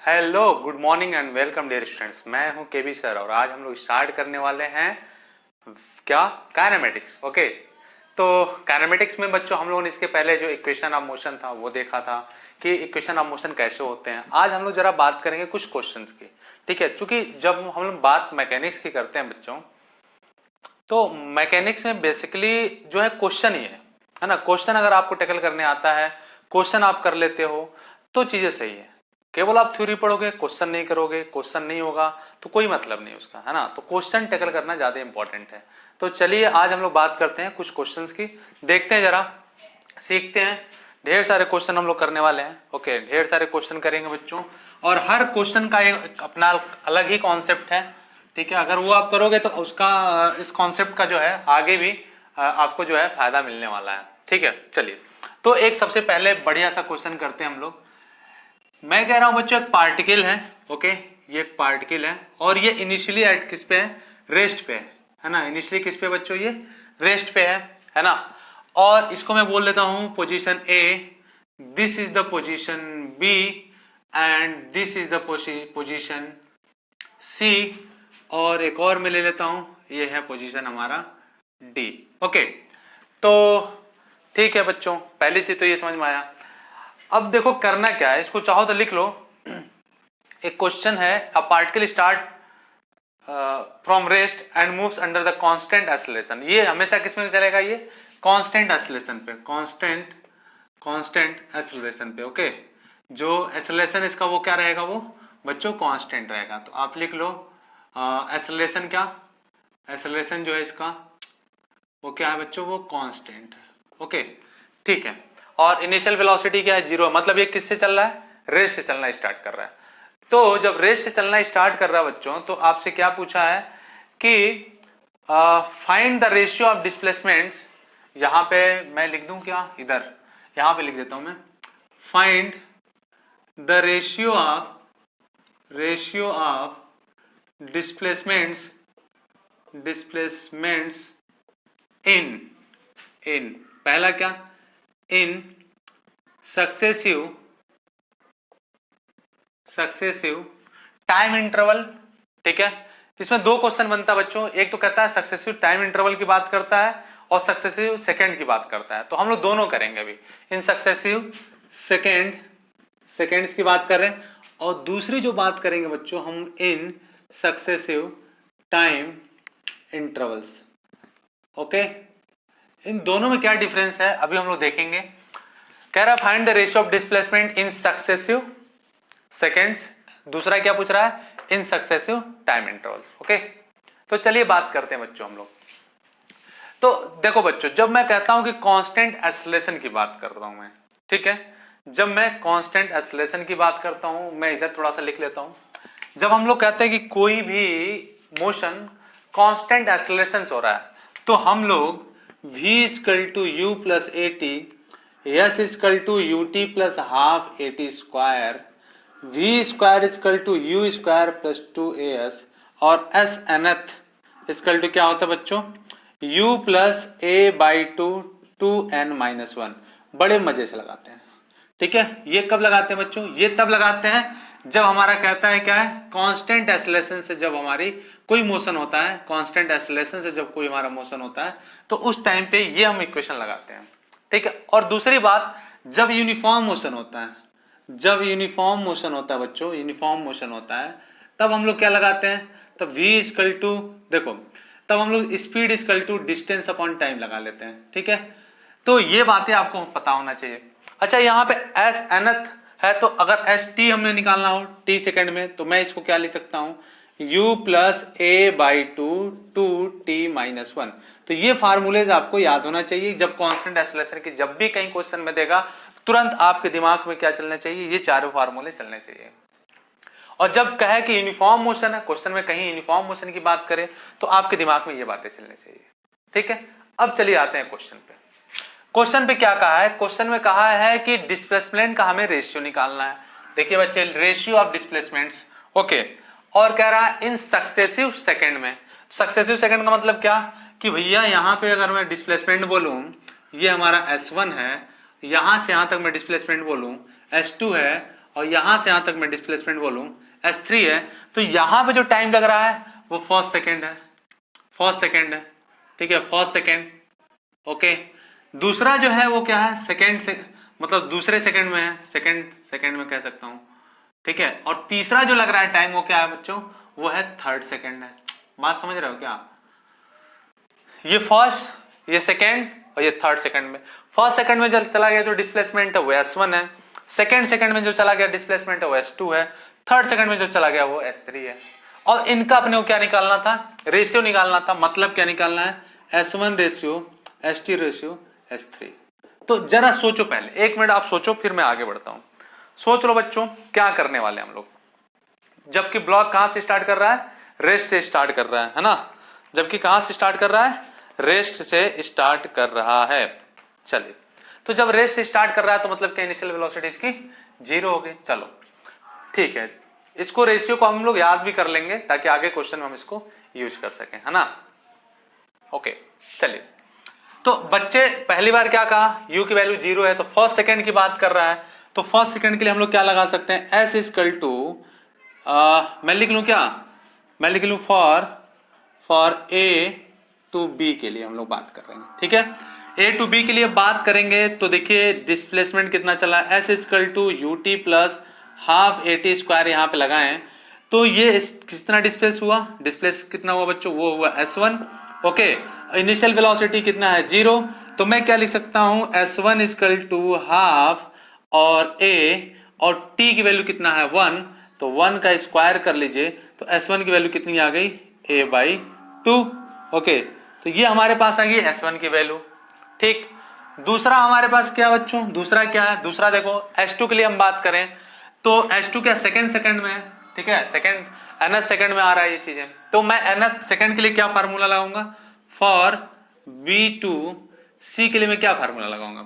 Hello, good morning and welcome dear students. मैं हूं केबी sir और आज हम लोग स्टार्ट करने वाले हैं क्या, काइनेमेटिक्स। ओके, तो काइनेमेटिक्स में बच्चों हम लोगों ने इसके पहले जो इक्वेशन ऑफ मोशन था वो देखा था कि इक्वेशन ऑफ मोशन कैसे होते हैं। आज हम लोग जरा बात करेंगे कुछ क्वेश्चंस की। ठीक है, क्योंकि जब हम लोग बात मैकेनिक्स की करते हैं बच्चों, तो मैकेनिक्स में बेसिकली जो है क्वेश्चन ही है ना। क्वेश्चन अगर आपको टैकल करने आता है, क्वेश्चन आप कर लेते हो तो चीजें सही है। केवल आप थ्योरी पढ़ोगे, क्वेश्चन नहीं करोगे, क्वेश्चन नहीं होगा तो कोई मतलब नहीं उसका, है ना। तो क्वेश्चन टैकल करना ज्यादा इंपॉर्टेंट है। तो चलिए आज हम लोग बात करते हैं कुछ क्वेश्चंस की, देखते हैं जरा, सीखते हैं। ढेर सारे क्वेश्चन हम लोग करने वाले हैं। ओके, ढेर सारे क्वेश्चन करेंगे बच्चों और हर क्वेश्चन का एक अपना अलग ही कॉन्सेप्ट है। ठीक है, अगर वो आप करोगे तो उसका इस कॉन्सेप्ट का जो है आगे भी आपको जो है फायदा मिलने वाला है। ठीक है, चलिए तो एक सबसे पहले बढ़िया सा क्वेश्चन करते हैं हम लोग। मैं कह रहा हूं बच्चों एक पार्टिकल है। ओके, ये एक पार्टिकल है और ये इनिशियली एट किस पे है, रेस्ट पे है ना। इनिशियली किस पे बच्चों, ये रेस्ट पे है ना। और इसको मैं बोल लेता हूं position A, this is the position B and this is the position C, और एक और मैं ले लेता हूं, ये है पोजीशन हमारा डी। ओके, तो ठीक है बच्चों, पहले से तो ये समझ में आया। अब देखो करना क्या है, इसको चाहो तो लिख लो। एक क्वेश्चन है, a particle start from rest and moves under the constant acceleration. ये हमेशा किसमें चलेगा, ये कांस्टेंट एक्सेलरेशन पे, कांस्टेंट एक्सेलरेशन पे। ओके, जो एक्सेलरेशन इसका वो क्या रहेगा, वो बच्चों कांस्टेंट रहेगा। तो आप लिख लो एक्सेलरेशन, क्या एक्सेलरेशन जो है इसका वो क्या है बच्चों, वो कांस्टेंट है। ओके, ठीक है। और इनिशियल वेलोसिटी क्या है, 0। मतलब ये किससे चल रहा है, रेस से चलना स्टार्ट कर रहा है। तो जब रेस से चलना स्टार्ट कर रहा है बच्चों, तो आपसे क्या पूछा है कि find the ratio of displacements. यहां पे मैं लिख दूं क्या, इधर यहां पे लिख देता हूं मैं, find the ratio of displacements in पहला क्या, इन सक्सेसिव टाइम इंटरवल। ठीक है, इसमें दो क्वेश्चन बनता है बच्चों, एक तो कहता है सक्सेसिव टाइम इंटरवल की बात करता है और सक्सेसिव सेकंड की बात करता है। तो हम लोग दोनों करेंगे अभी, इन सक्सेसिव सेकंड्स की बात करें, और दूसरी जो बात करेंगे बच्चों हम in successive time intervals. Okay, इन दोनों में क्या डिफरेंस है अभी हम लोग देखेंगे। कह रहा है find the ratio of displacement in successive seconds, दूसरा क्या पूछ रहा है, इन सक्सेसिव टाइम इंटरवल्स। ओके, तो चलिए बात करते हैं बच्चों हम लोग। तो देखो बच्चों, जब मैं कहता हूं कि कांस्टेंट एक्सेलरेशन की बात करता हूं मैं, ठीक है, जब मैं कांस्टेंट एक्सेलरेशन की बात करता हूं, मैं इधर थोड़ा सा लिख लेता हूं। जब हम लोग कहते हैं कि कोई भी मोशन कांस्टेंट एक्सेलरेशन हो रहा है, तो हम लोग v equal to U plus A T, S equal to U T plus half A T square, V square equal to U square plus 2as, और एस nth इक्वल टू क्या होता है बच्चों, u plus A by two N minus 1। बड़े मजे से लगाते हैं। ठीक है, ये कब लगाते हैं बच्चों, ये तब लगाते हैं जब हमारा कहता है क्या है, कांस्टेंट एक्सेलरेशन से जब हमारी कोई मोशन होता है, कांस्टेंट एक्सेलरेशन से जब कोई हमारा मोशन होता है, तो उस टाइम पे ये हम इक्वेशन लगाते हैं। ठीक है, और दूसरी बात, जब यूनिफॉर्म मोशन होता है, जब यूनिफॉर्म मोशन होता है बच्चों, यूनिफॉर्म मोशन होता है, तब हम लोग क्या लगाते हैं, तब v इक्वल टू, देखो तब हम लोग speed equal to distance upon time लगा लेते हैं। ठीक है, तो ये बातें आपको पता होना चाहिए। अच्छा, यहाँ पे एस nth है, तो अगर एस टी हमने निकालना हो टी सेकेंड में, तो मैं इसको क्या लिख सकता हूं, u plus A by to T minus 1। तो ये फार्मूलेज आपको याद होना चाहिए। जब कांस्टेंट एक्सेलरेशन की जब भी कहीं क्वेश्चन में देगा, तुरंत आपके दिमाग में क्या चलना चाहिए, ये चारों फार्मूले चलने चाहिए। और जब कहे कि यूनिफॉर्म मोशन है, क्वेश्चन में कहीं यूनिफॉर्म मोशन की बात करें, तो आपके दिमाग में ये बातें चलनी चाहिए। ठीक है, अब चलिए आते हैं क्वेश्चन पे। क्वेश्चन पे क्या कहा है, क्वेश्चन में कहा है कि डिस्प्लेसमेंट का हमें रेशियो निकालना है। देखिए बच्चे, रेशियो ऑफ डिस्प्लेसमेंट्स। ओके, और कह रहा है इन सक्सेसिव सेकंड में। सक्सेसिव सेकंड का मतलब क्या, कि भैया यहां पे अगर मैं डिस्प्लेसमेंट बोलूं, ये हमारा S1 है, यहां से यहां तक मैं डिस्प्लेसमेंट बोलूं S2 है, और यहां से यहां तक मैं डिस्प्लेसमेंट बोलूं s3 है, तो यहां पे जो टाइम लग रहा है वो फर्स्ट सेकेंड है, फर्स्ट सेकेंड है, ठीक है, फर्स्ट सेकेंड। ओके, दूसरा जो है वो क्या है, सेकेंड से मतलब दूसरे सेकेंड में है, सेकेंड सेकेंड में कह सकता हूं, ठीक है। और तीसरा जो लग रहा है टाइम वो क्या है बच्चों, वो है थर्ड सेकेंड है। बात समझ रहे हो क्या? ये फर्स्ट, ये सेकेंड और ये थर्ड सेकेंड में। फर्स्ट सेकेंड में जो चला गया जो डिस्प्लेसमेंट है वो s1 है, सेकेंड सेकेंड में जो चला गया डिस्प्लेसमेंट है वो s2 है, थर्ड सेकेंड में जो चला गया वो s3 है। और इनका अपने को क्या निकालना था, रेशियो निकालना था। मतलब क्या निकालना है, s1 ratio s2 ratio s3। तो जरा सोचो, पहले 1 मिनट आप सोचो, फिर मैं आगे बढ़ता हूं। सोच लो बच्चों क्या करने वाले हम लोग। जबकि ब्लॉक कहां से स्टार्ट कर रहा है, रेस्ट से स्टार्ट कर रहा है ना। जबकि कहां से स्टार्ट कर रहा है, रेस्ट से स्टार्ट कर रहा है। चलिए, तो जब रेस्ट से स्टार्ट कर रहा है तो मतलब क्या, इनिशियल वेलोसिटी इसकी 0 हो गई। चलो ठीक है, इसको रेशियो को हम लोग याद भी कर लेंगे ताकि आगे क्वेश्चन में हम इसको यूज कर सकें, है ना। ओके चलिए, तो बच्चे पहली बार क्या कहा, u की वैल्यू 0 है, तो फर्स्ट सेकंड की बात कर रहा है। तो फर्स्ट सेकंड के लिए हम लोग क्या लगा सकते हैं, s इक्वल टू, मैं लिख लूं क्या, मैं लिख लूं फॉर a टू b के लिए हम लोग बात कर रहे हैं, ठीक है। a टू b के लिए बात करेंगे तो देखिए डिस्प्लेसमेंट कितना चला, s equal to U T plus half A T square यहाँ पे लगाएं तो ये कितना डिस्प्लेस हुआ, डिस्प्लेस कितना हुआ बच्चों, वो हुआ s1। ओके, इनिशियल वेलोसिटी कितना है 0, तो मैं क्या लिख सकता हूं, s1 इक्वल टू हाफ और a और t की वैल्यू कितना है 1, तो 1 का स्क्वायर कर लीजिए तो s1 की वैल्यू कितनी आ गई, a/2। ओके, तो ये हमारे पास आ गई s1 की वैल्यू। ठीक, दूसरा हमारे पास क्या बच्चों, दूसरा क्या है, दूसरा देखो s2 के लिए हम बात करें तो s2 क्या सेकंड में है, ठीक है, सेकंड nth सेकंड में आ रहा है ये चीजें। तो मैं nth सेकंड के लिए क्या फार्मूला लगाऊंगा, फॉर b2c के लिए मैं क्या फार्मूला लगाऊंगा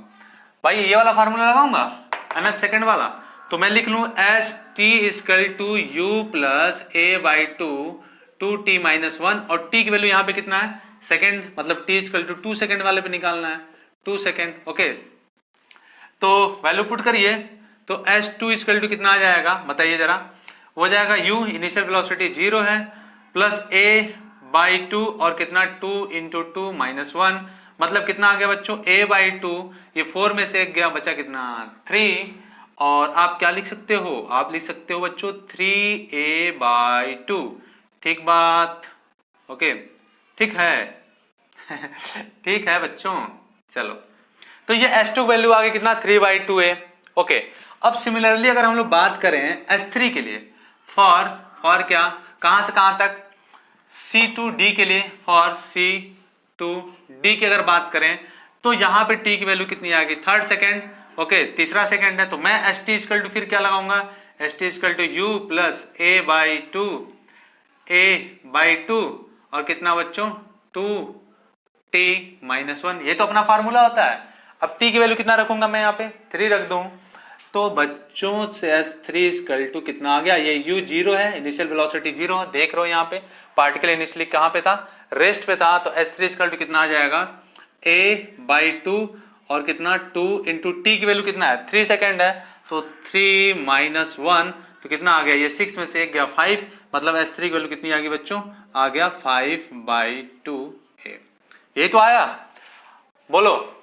भाई, ये वाला फार्मूला लगाऊंगा nth सेकंड वाला। तो मैं लिख लूं S T equal to U plus a/2 2t - 1 और t की वैल्यू यहाँ पे कितना है, सेकंड, मतलब t इक्वल टू 2 सेकंड वाले पे निकालना है, 2 सेकंड। ओके, तो वैल्यू पुट करिए तो s2 इक्वल टू कितना आ जाएगा बताइए जरा, हो जाएगा u, इनिशियल वेलोसिटी 0 है, प्लस a/2 और कितना 2 × 2 - 1, मतलब कितना आ गया बच्चों, a/2, ये 4 में से 1 गया, बचा कितना 3, और आप क्या लिख सकते हो, आप लिख सकते हो बच्चों 3a/2। ठीक बात, ओके ठीक है ठीक है बच्चों। चलो, तो ये s2 वैल्यू आ गई कितना 3/2a। ओके, अब सिमिलरली अगर हम लोग बात करें s3 के लिए, फॉर क्या, कहां से कहां तक, c2d के लिए, फॉर c2d की अगर बात करें तो यहां पे t की वैल्यू कितनी आ गई, थर्ड सेकेंड। ओके, तीसरा सेकेंड है, तो मैं st इक्वल टू फिर क्या लगाऊंगा, st equal to u plus a/2 और कितना बच्चों 2t - 1, ये तो अपना फार्मूला होता है। अब t की वैल्यू कितना रखूंगा मैं, यहाँ पे 3 रख दूं, तो बच्चों से s3 इक्वल टू कितना आ गया, ये u 0 है, इनिशियल वेलोसिटी 0 है, देख रहे हो यहाँ पे पार्टिकल इनिशियली कहां पे था, रेस्ट पे था, तो s3 इक्वल टू कितना आ जाएगा a/2 और कितना 2 × t की वैल्यू कितना है 3 सेकेंड है, तो 3 - 1 तो कितना आ गया, ये 6 में से 1 गया 5, मतलब s3 की वैल्यू कितनी आ गई बच्चों, आ गया 5/2a। यही तो आया, बोलो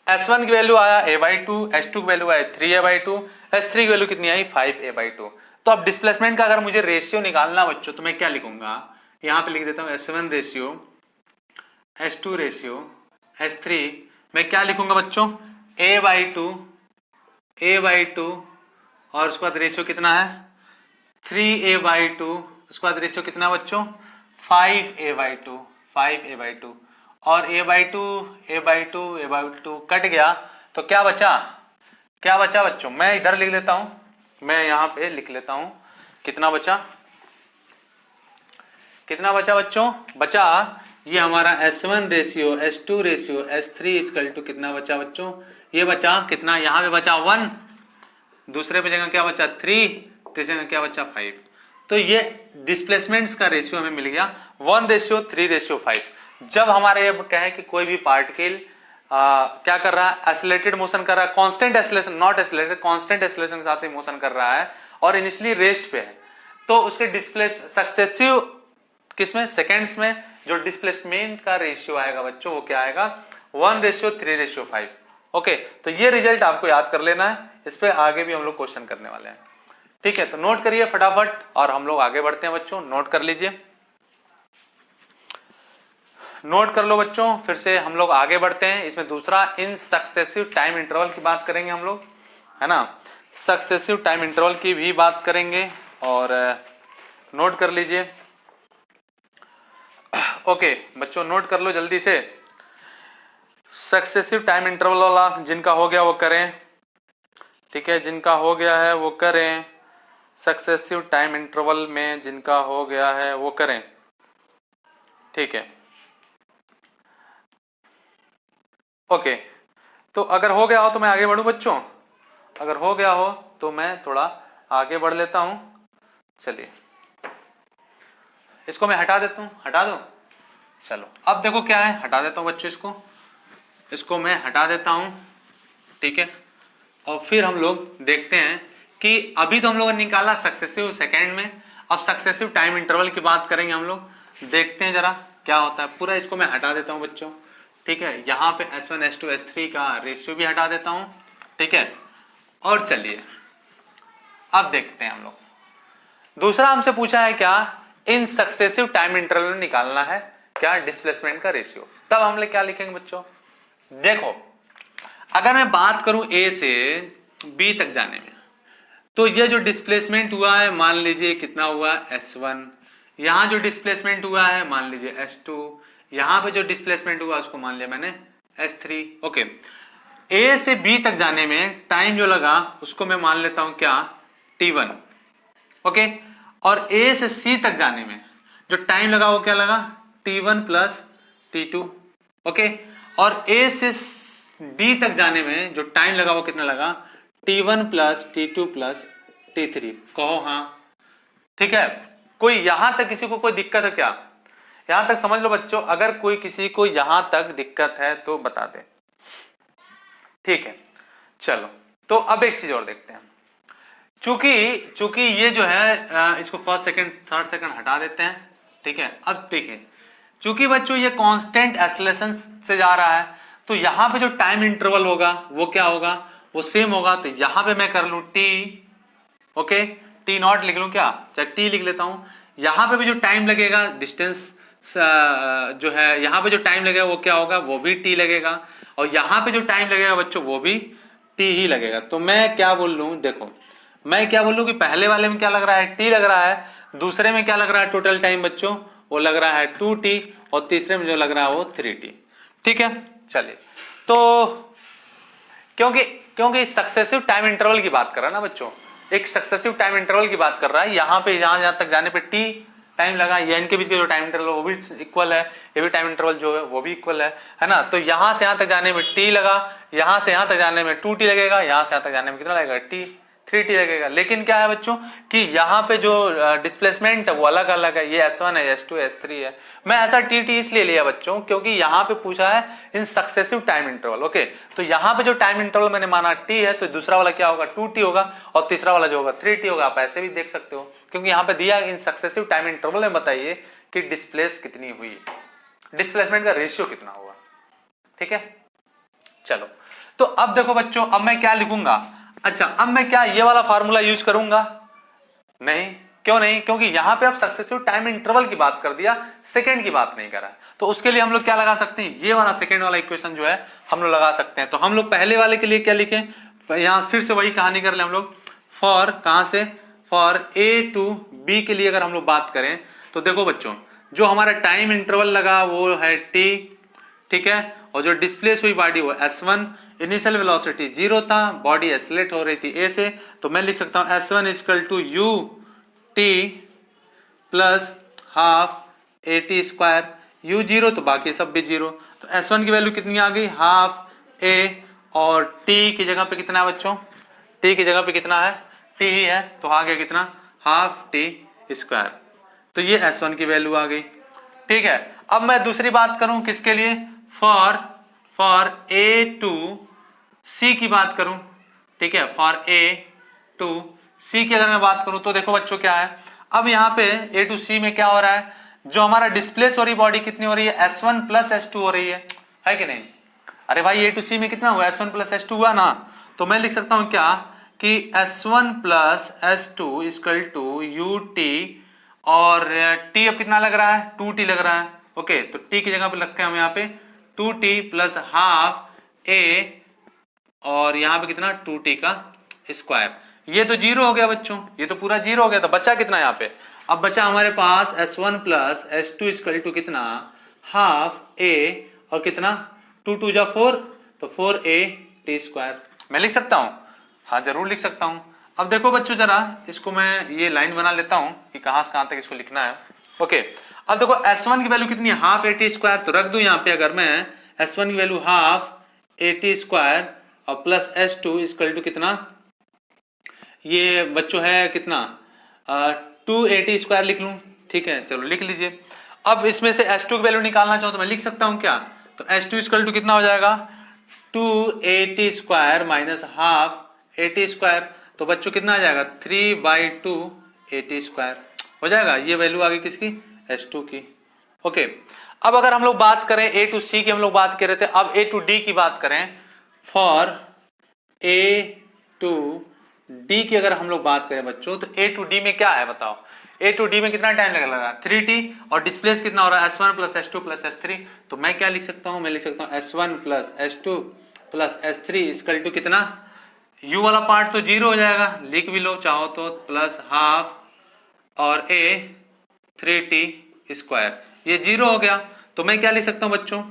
s1 की वैल्यू आया a/2, s2 की वैल्यू आई 3a/2, s3 की वैल्यू कितनी आई 5a/2। तो अब डिस्प्लेसमेंट का अगर मुझे रेशियो निकालना बच्चों तो मैं क्या लिखूंगा, यहां पे लिख देता हूं s1 ratio, s2 ratio, s3, मैं क्या लिखूंगा बच्चों a/2 और उसके बाद रेशियो कितना है 3a/2, उसके बाद रेशियो कितना बच्चों 5a/2 और a/2 कट गया, तो क्या बचा बच्चों, मैं इधर लिख लेता हूं, मैं यहां पे लिख लेता हूं कितना बचा बच्चों, बचा ये हमारा s1 ratio, s2 ratio, s3 equal to कितना बचा बच्चों, ये बचा कितना, यहां पे बचा 1, दूसरे पे जगह क्या बचा 3, तीसरे जगह क्या बचा 5। तो ये डिस्प्लेसमेंट्स का रेशियो हमें मिल गया 1:3:5। जब हमारे ये कहे कि कोई भी पार्टिकल क्या कर रहा है, एसिलेटेड मोशन कर रहा है, constant acceleration, not accelerated, constant acceleration के साथ ही मोशन कर रहा है और इनिशियली रेस्ट पे है, तो उसके डिस्प्लेस सक्सेसिव किसमें, सेकेंड्स में जो डिस्प्लेसमेंट का रेशियो आएगा बच्चों वो क्या आएगा, 1:3:5। ओके, तो ये रिजल्ट आपको याद कर लेना है, इस पे आगे भी हम लोग क्वेश्चन करने वाले हैं। ठीक है, तो नोट करिए फटाफट और हम लोग आगे बढ़ते हैं बच्चों, नोट कर लीजिए, नोट कर लो बच्चों, फिर से हम लोग आगे बढ़ते हैं। इसमें दूसरा इन सक्सेसिव टाइम इंटरवल की बात करेंगे हम लोग, है ना, सक्सेसिव टाइम इंटरवल की भी बात करेंगे और नोट कर लीजिए। ओके बच्चों, नोट कर लो जल्दी से, सक्सेसिव टाइम इंटरवल वाला जिनका हो गया वो करें, ठीक है, जिनका हो गया है वो करें, सक्सेसिव टाइम इंटरवल में जिनका हो गया है वो करें, ठीक है। ओके, तो अगर हो गया हो तो मैं आगे बढ़ूं बच्चों, अगर हो गया हो तो मैं थोड़ा आगे बढ़ लेता हूं। चलिए इसको मैं हटा देता हूं, हटा दूं, चलो अब देखो क्या है, हटा देता हूं बच्चों, इसको मैं हटा देता हूं, ठीक है। और फिर हम लोग देखते हैं कि अभी तो हम लोगों ने निकाला सक्सेसिव सेकेंड में, अब सक्सेसिव टाइम इंटरवल की बात करेंगे हम लोग, देखते हैं जरा क्या होता है। पूरा इसको मैं हटा देता हूं बच्चों, ठीक है, यहाँ पे S1 S2 S3 का रेशियो भी हटा देता हूं, ठीक है। और चलिए अब देखते हैं हम लोग, दूसरा हमसे पूछा है क्या, इन सक्सेसिव टाइम इंटरवल में निकालना है क्या डिस्प्लेसमेंट का रेशियो, तब हम लोग क्या लिखेंगे बच्चों, देखो अगर मैं बात करूं A से B तक जाने में, तो ये जो डिस्प्लेसमेंट हुआ है मान लीजिए कितना हुआ S1, यहां जो डिस्प्लेसमेंट हुआ है मान लीजिए S2, यहां पे जो डिस्प्लेसमेंट हुआ उसको मान लिया मैंने S3। ओके, A से B तक जाने में टाइम जो लगा उसको मैं मान लेता हूं क्या, T1। ओके, और A से C तक जाने में जो टाइम लगा वो क्या लगा, T1 प्लस T2। ओके, और A से D तक जाने में जो टाइम लगा वो कितना लगा, T1 plus T2 plus T3। कहो हाँ, ठीक है। कोई यहां तक किसी को कोई दिक्कत है क्या, यहां तक समझ लो बच्चों, अगर कोई किसी को यहां तक दिक्कत है तो बता दे, ठीक है। चलो तो अब एक चीज और देखते हैं, चूंकि ये जो है इसको फर्स्ट सेकंड थर्ड सेकंड हटा देते हैं, ठीक है। अब देखिए, चूंकि बच्चों ये कांस्टेंट एक्सेलरेशन से जा रहा है, तो यहां पे जो टाइम इंटरवल होगा वो क्या होगा, वो सेम होगा। तो यहां पे मैं कर लू टी, ओके, टी नॉट लिख लू क्या, चाहे टी लिख लेता हूं। यहां पे भी जो टाइम लगेगा, डिस्टेंस जो है यहां पे जो टाइम लगेगा वो क्या होगा, वो भी टी लगेगा, और यहां पे जो टाइम लगेगा बच्चों वो भी टी ही लगेगा। तो मैं क्या बोल लू, देखो मैं क्या बोल लू कि पहले वाले में क्या लग रहा है, टी लग रहा है, दूसरे में क्या लग रहा है टोटल टाइम बच्चों, वो लग रहा है 2t, और तीसरे में जो लग रहा है वो 3t, ठीक है। चलिए, तो क्योंकि सक्सेसिव टाइम इंटरवल की बात कर रहा है ना बच्चों, एक सक्सेसिव टाइम इंटरवल की बात कर रहा है, यहां पे जहां तक जाने पे टी टाइम लगा, ये इनके बीच का जो टाइम इंटरवल वो भी इक्वल है, ये भी टाइम इंटरवल जो है वो भी इक्वल है ना। तो यहां से यहां तक जाने में टी लगा, यहां से यहां तक जाने में 2t लगेगा, यहां से यहां तक जाने में कितना लगेगा, टी 3t लगेगा। लेकिन क्या है बच्चों कि यहाँ पे जो डिस्प्लेसमेंट है वो अलग अलग है, ये S1 है, S2 S3 है। मैं ऐसा tt इसलिए लिया बच्चों क्योंकि यहाँ पे पूछा है इन सक्सेसिव टाइम इंटरवल। ओके, तो यहाँ पे जो टाइम इंटरवल मैंने माना t है, तो दूसरा वाला क्या होगा 2t होगा, और तीसरा वाला जो होगा 3t होगा। आप ऐसे भी देख सकते हो, क्योंकि यहाँ पे दिया इन सक्सेसिव टाइम इंटरवल में बताइए कि डिस्प्लेस कितनी हुई, डिस्प्लेसमेंट का रेशियो कितना हुआ, ठीक है। चलो, तो अब देखो बच्चों, अब मैं क्या लिखूंगा, अच्छा अब मैं क्या ये वाला फार्मूला यूज करूंगा, नहीं, क्यों नहीं, क्योंकि यहां पे अब सक्सेसिव टाइम इंटरवल की बात कर दिया, सेकंड की बात नहीं करा। तो उसके लिए हम लोग क्या लगा सकते हैं, ये वाला सेकंड वाला इक्वेशन जो है हम लोग लगा सकते हैं। तो हम लोग पहले वाले के लिए क्या लिखें, यहां फिर से वही कहानी कर ले हम लोग, फॉर कहां से, फॉर A टू B के लिए अगर हम लोग बात करें, तो देखो बच्चों जो हमारा टाइम इंटरवल लगा वो है t, ठीक है, और जो डिस्प्लेस हुई बॉडी वो S1, इनिशियल वेलोसिटी 0 था, बॉडी एक्सेलरेट हो रही थी A से, तो मैं लिख सकता हूं S1 equal to u t plus half AT square, u 0 तो बाकी सब भी 0, तो S1 की वैल्यू कितनी आ गई, हाफ A, और t की जगह पे कितना है बच्चों, t की जगह पे कितना है, t ही है, तो आ गया कितना, हाफ t स्क्वायर। तो ये S1 की वैल्यू आ गई, ठीक है। अब मैं दूसरी बात करूं किसके लिए, फॉर फॉर ए टू सी की बात करूं, ठीक है, फॉर ए टू सी की अगर मैं बात करूं तो देखो बच्चों क्या है, अब यहां पे ए टू सी में क्या हो रहा है, जो हमारा डिस्प्लेस हो रही बॉडी कितनी हो रही है, S1 प्लस S2 हो रही है कि नहीं। अरे भाई ए टू सी में कितना हुआ, S1 प्लस S2 हुआ ना, तो मैं लिख सकता हूं क्या कि S1 plus S2 equal to U T, और टी अब कितना लग रहा है, 2t लग रहा है। ओके, तो टी की जगह पे लगते हैं हम यहाँ पे 2t प्लस हाफ ए, और यहाँ पे कितना 2t का स्क्वायर। ये तो जीरो हो गया बच्चों, ये तो पूरा जीरो हो गया, तो बचा कितना यहाँ पे, अब बचा हमारे पास S1 plus S2 equal to कितना हाफ ए, और कितना 2 2 जा 4, तो 4a टी स्क्वायर। मैं लिख सकता हूं, हाँ जरूर लिख सकता हूं। अब देखो बच्चों जरा इसको मैं ये लाइन बना लेता हूं कि कहां से कहां तक इसको लिखना है। ओके, अब देखो S1 की वैल्यू कितनी है, हाफ ए टी स्क्वायर, तो रख दूं यहाँ पे, अगर मैं S1 की value half A T square और प्लस S2 इक्वल टू कितना, ये बच्चों है कितना 280 स्क्वायर लिख लूं, ठीक है, चलो लिख लीजिए। अब इसमें से S2 की वैल्यू निकालना चाहूं तो मैं लिख सकता हूं क्या, तो S2 इक्वल टू कितना हो जाएगा 280 स्क्वायर माइनस हाफ 80 स्क्वायर, तो बच्चों कितना आ जाएगा 3/2 80 स्क्वायर हो जाएगा। ये वैल्यू आ गई किसकी, S2 की। ओके, अब अगर हम लोग बात करें ए टू सी की, हम लोग बात कर रहे थे, अब ए टू डी की बात करें, फॉर ए टू डी की अगर हम लोग बात करें बच्चों, तो ए टू डी में क्या है बताओ, ए टू डी में कितना टाइम लगेगा 3t, और डिस्प्लेस कितना हो रहा है S1 plus S2 plus S3, तो मैं क्या लिख सकता हूं, मैं लिख सकता हूं S1 plus S2 plus S3 equal to कितना, u वाला पार्ट तो जीरो हो जाएगा, लिख भी लो चाहो तो, प्लस हाफ और a 3t स्क्वायर, ये जीरो हो गया, तो मैं क्या लिख सकता हूं बच्चों,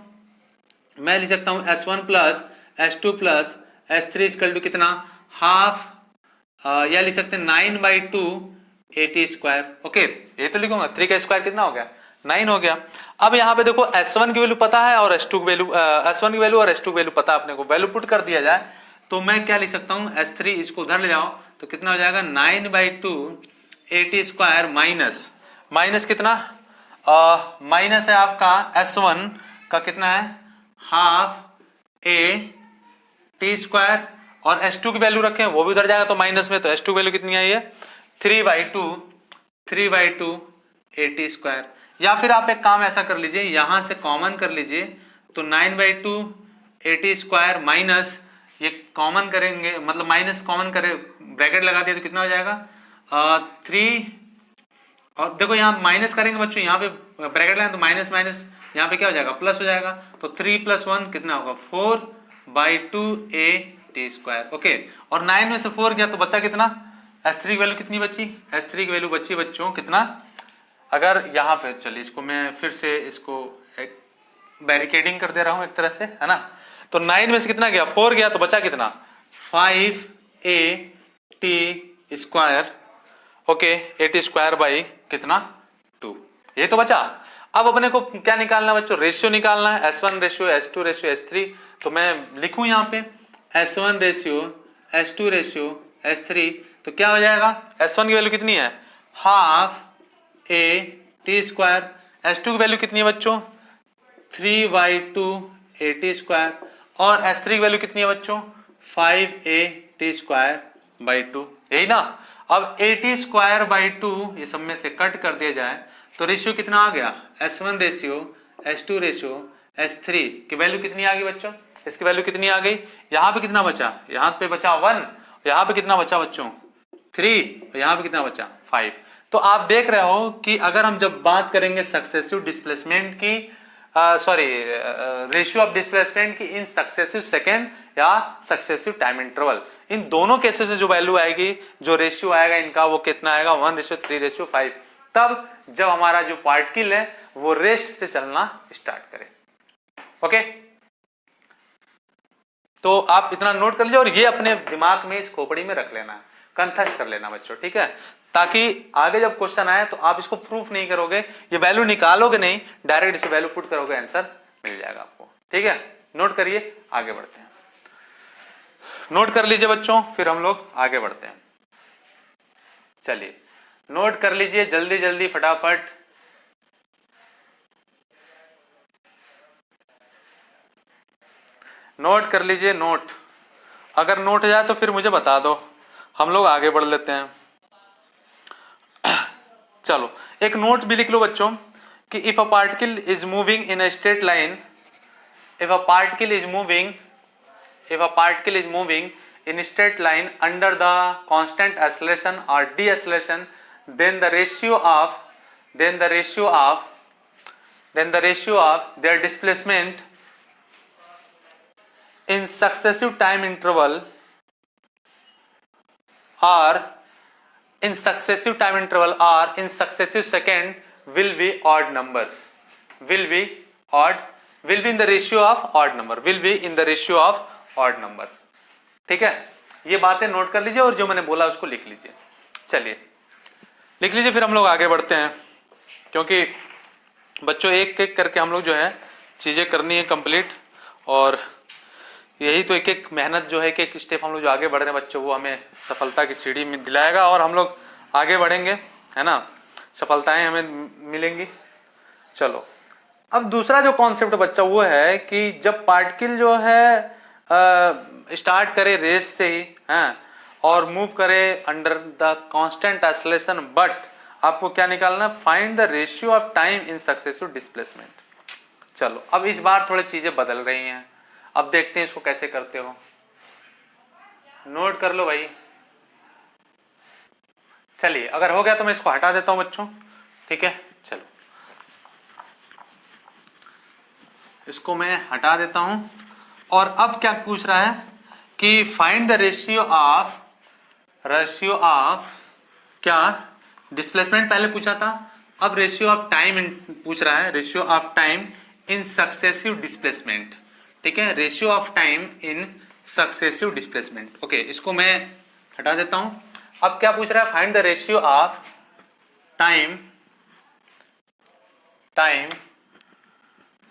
मैं लिख सकता हूं S1 plus S2 plus S3 equal to कितना हाफ, या लिख सकते हैं 9/2 80 स्क्वायर। ओके, ये तो लिखूंगा, 3 का स्क्वायर कितना हो गया 9 हो गया। अब यहाँ पे देखो S1 की वैल्यू पता है और S2 की वैल्यू, S1 की वैल्यू और S2 की वैल्यू पता है अपने को, वैल्यू पुट कर दिया जाए तो मैं क्या लिख सकता हूँ S3, इसको उधर ले जाओ तो कितना हो जाएगा 9/2 80 स्क्वायर माइनस, माइनस कितना माइनस है आपका S1 का कितना है हाफ ए टी स्क्वायर, और S2 की वैल्यू रखें वो भी उधर जाएगा तो माइनस में, तो S2 की वैल्यू कितनी आई है 3/2 80 स्क्वायर। या फिर आप एक काम ऐसा कर लीजिए, यहां से कॉमन कर लीजिए, तो 9/2 80 स्क्वायर माइनस, ये कॉमन करेंगे मतलब माइनस कॉमन करे, ब्रैकेट लगा दिया तो कितना हो जाएगा 3, और देखो यहाँ माइनस करेंगे बच्चों, यहाँ पे ब्रैकेट लगाएं तो माइनस माइनस यहाँ पे क्या हो जाएगा प्लस हो जाएगा, तो 3 + 1 कितना होगा 4/2 a टी स्क्वायर। ओके, और 9 में से 4 गया तो बचा कितना, S3 की वैल्यू कितनी बची, S3 की वैल्यू बची बच्चों कितना, अगर यहाँ पे चलिए इसको मैं फिर से इसको एक बैरिकेडिंग कर दे रहा हूं एक तरह से, है ना, तो 9 में से कितना गया 4 गया, तो बचा कितना 5a T square. Okay, 80 square by कितना 2, ये तो बचा। अब अपने को क्या निकालना है बच्चों, रेशियो निकालना है, S1 ratio S2 ratio S3, तो मैं लिखूं यहाँ पे S1 ratio S2 ratio S3, तो क्या हो जाएगा S1 की वैल्यू कितनी है half a T square, S2 की वैल्यू कितनी है बच्चों 3/2 80 स्क्वायर, और S3 की वैल्यू कितनी है बच्चों 5a टी स्क्वायर बाई 2, यही ना। अब 80 स्क्वायर बाई 2 ये सब में से कट कर दिया जाए तो रेशियो कितना आ गया, S1 ratio S2 ratio S3 की वैल्यू कितनी आ गई बच्चों, इसकी वैल्यू कितनी आ गई, यहाँ पे कितना बचा, यहाँ पे बचा 1, यहाँ पे कितना बचा बच्चों 3, यहाँ पे कितना बचा 5। तो आप देख रहे हो कि अगर हम जब बात करेंगे सक्सेसिव डिस्प्लेसमेंट की, सॉरी रेशियो ऑफ डिस्प्लेसमेंट की इन सक्सेसिव सेकेंड या सक्सेसिव टाइम इंटरवल, इन दोनों केसेस में जो वैल्यू आएगी, जो रेशियो आएगा इनका वो कितना आएगा 1:3:5, तब जब हमारा जो पार्टिकल है वो रेस्ट से चलना स्टार्ट करे। ओके, तो आप इतना नोट कर लीजिए और ये अपने दिमाग में इस खोपड़ी में रख लेना है, कंठस्थ कर लेना बच्चों, ठीक है, ताकि आगे जब क्वेश्चन आए तो आप इसको प्रूफ नहीं करोगे, ये वैल्यू निकालोगे नहीं, डायरेक्ट इसे वैल्यू पुट करोगे, आंसर मिल जाएगा आपको। ठीक है, नोट करिए, आगे बढ़ते हैं। नोट कर लीजिए बच्चों, फिर हम लोग आगे बढ़ते हैं। चलिए नोट कर लीजिए जल्दी जल्दी फटाफट। नोट कर लीजिए, नोट। अगर नोट जाए तो फिर मुझे बता दो, हम लोग आगे बढ़ लेते हैं। चलो एक नोट भी लिख लो बच्चों कि if a particle is moving in a straight line, if a particle is moving, if a particle is moving in a straight line under the constant acceleration or deceleration, then the ratio of their displacement in successive time interval or in successive second will be odd numbers, will be in the ratio of odd number, will be in the ratio of odd numbers। ठीक है, ये बातें note कर लीजिए और जो मैंने बोला उसको लिख लीजिए। चलिए लिख लीजिए, फिर हम लोग आगे बढ़ते हैं, क्योंकि बच्चों एक एक करके हम लोग जो है चीजें करनी है कंप्लीट, और यही तो एक एक मेहनत जो है, एक एक स्टेप हम लोग जो आगे बढ़ रहे हैं बच्चों, वो हमें सफलता की सीढ़ी में दिलाएगा और हम लोग आगे बढ़ेंगे, है ना, सफलताएं हमें मिलेंगी। चलो अब दूसरा जो कॉन्सेप्ट बच्चा वो है कि जब पार्टिकल जो है स्टार्ट करे रेस से ही, हैं, और मूव करे under the constant acceleration, but आपको क्या निकालना, find the ratio of time in successive displacement. चलो अब इस बार थोड़ी चीजें बदल रही हैं, अब देखते हैं इसको कैसे करते हो। नोट कर लो भाई। चलिए अगर हो गया तो मैं इसको हटा देता हूं बच्चों, ठीक है। चलो इसको मैं हटा देता हूं, और अब क्या पूछ रहा है कि फाइंड द रेशियो ऑफ क्या, डिस्प्लेसमेंट पहले पूछा था, अब रेशियो ऑफ टाइम पूछ रहा है, ratio of time in successive displacement. ठीक है, ratio of time in successive displacement. Okay, इसको मैं हटा देता हूं। अब क्या पूछ रहा है, find the ratio of time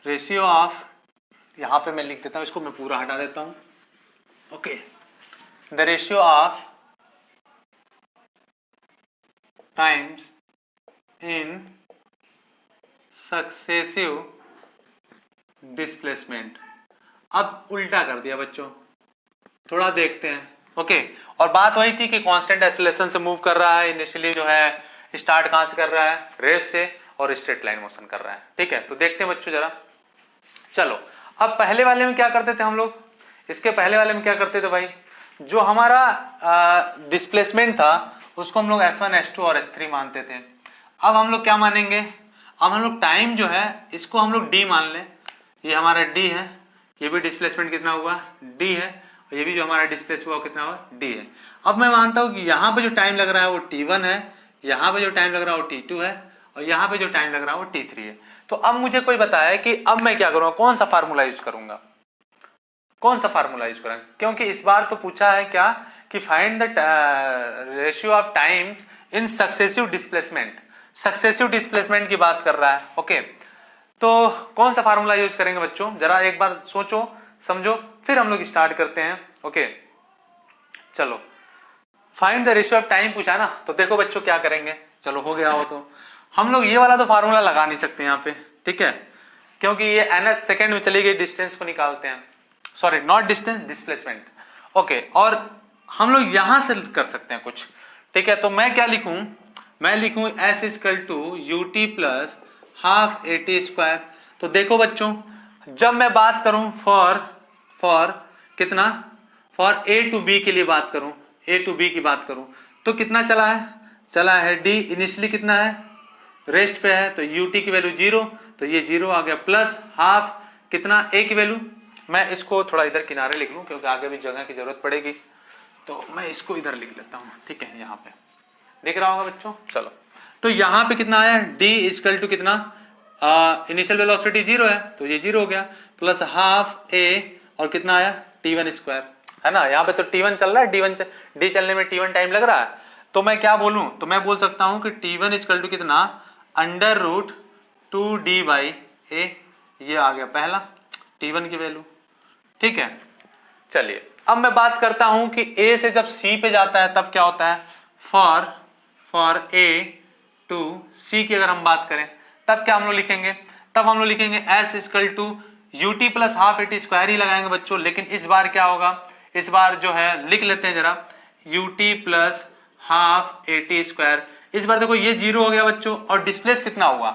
ratio of, यहां पे मैं लिख देता हूं, इसको मैं पूरा हटा देता हूं। Okay, the ratio of times in successive displacement. अब उल्टा कर दिया बच्चों, थोड़ा देखते हैं। ओके, और बात वही थी कि कांस्टेंट एक्सेलरेशन से मूव कर रहा है, इनिशियली जो है स्टार्ट कहां से कर रहा है, रेस से, और स्ट्रेट लाइन मोशन कर रहा है। ठीक है, तो देखते हैं बच्चों जरा। चलो अब पहले वाले में क्या करते थे हम लोग, इसके पहले वाले में क्या करते थे भाई, जो हमारा डिस्प्लेसमेंट था उसको हम लोग S1 S2 और S3 मानते थे। अब हम लोग क्या मानेंगे, अब हम लोग टाइम जो है इसको हम लोग D मान लें, ये हमारा D है, ये भी डिस्प्लेसमेंट कितना हुआ D है, और ये भी जो हमारा डिस्प्लेस हुआ कितना हुआ D है। अब मैं मानता हूं कि यहाँ पे जो टाइम लग रहा है वो T1 है, यहाँ पे जो टाइम लग रहा है वो T2 है, और यहाँ पे जो टाइम लग रहा है वो T3 है। तो अब मुझे कोई बताया कि अब मैं क्या करूंगा, कौन सा फार्मूला यूज करूंगा, क्योंकि इस बार तो पूछा है क्या कि find the ratio of time in successive displacement, successive displacement की बात कर रहा है। ओके, तो कौन सा फार्मूला यूज करेंगे बच्चों, जरा एक बार सोचो समझो, फिर हम लोग स्टार्ट करते हैं। ओके चलो, find the ratio of time पूछा ना, तो देखो बच्चों क्या करेंगे। चलो हो गया हो तो हम लोग ये वाला तो फार्मूला लगा नहीं सकते यहाँ पे, ठीक है, क्योंकि ये nth सेकेंड में चली गई, डिस्टेंस को निकालते हैं, sorry not distance, displacement. Okay, और हम लोग यहां से कर सकते हैं कुछ, ठीक है। तो मैं क्या लिखूं, मैं लिखूं S equal to UT plus half AT square. तो देखो बच्चों, जब मैं बात करूं फॉर कितना, फॉर A टू B के लिए बात करूं, A टू B की बात करूं, तो कितना चला है D, इनिशियली कितना है, रेस्ट पे है, तो UT की वैल्यू 0, तो ये 0 आ गया, प्लस हाफ कितना A की वैल्यू, मैं इसको थोड़ा इधर किनारे लिख लूं क्योंकि आगे भी जगह की जरूरत पड़ेगी, तो मैं इसको इधर लिख लेता हूं, ठीक है, यहाँ पे दिख रहा होगा बच्चों। चलो, तो यहाँ पे कितना आया, D इक्वल टू कितना, इनिशियल वेलोसिटी 0 है, तो ये 0 हो गया, प्लस हाफ A, और कितना आया T1 स्क्वायर, है ना। यहाँ पे तो T1 चल रहा है, D चलने में T1 टाइम लग रहा है, तो मैं क्या बोलूं, तो मैं बोल सकता हूं कि T1 इक्वल टू कितना, under root 2D by A, ये आ गया पहला T1 की वैल्यू, ठीक है। चलिए अब मैं बात करता हूं कि A से जब C पे जाता है तब क्या होता है, फॉर A टू C की अगर हम बात करें तब क्या हम लोग लिखेंगे, तब हम लोग लिखेंगे S equal to UT plus half A T square ही लगाएंगे बच्चों, लेकिन इस बार क्या होगा, इस बार जो है लिख लेते हैं जरा, UT plus half A T square. इस बार देखो ये 0 हो गया बच्चों, और डिस्प्लेस कितना हुआ,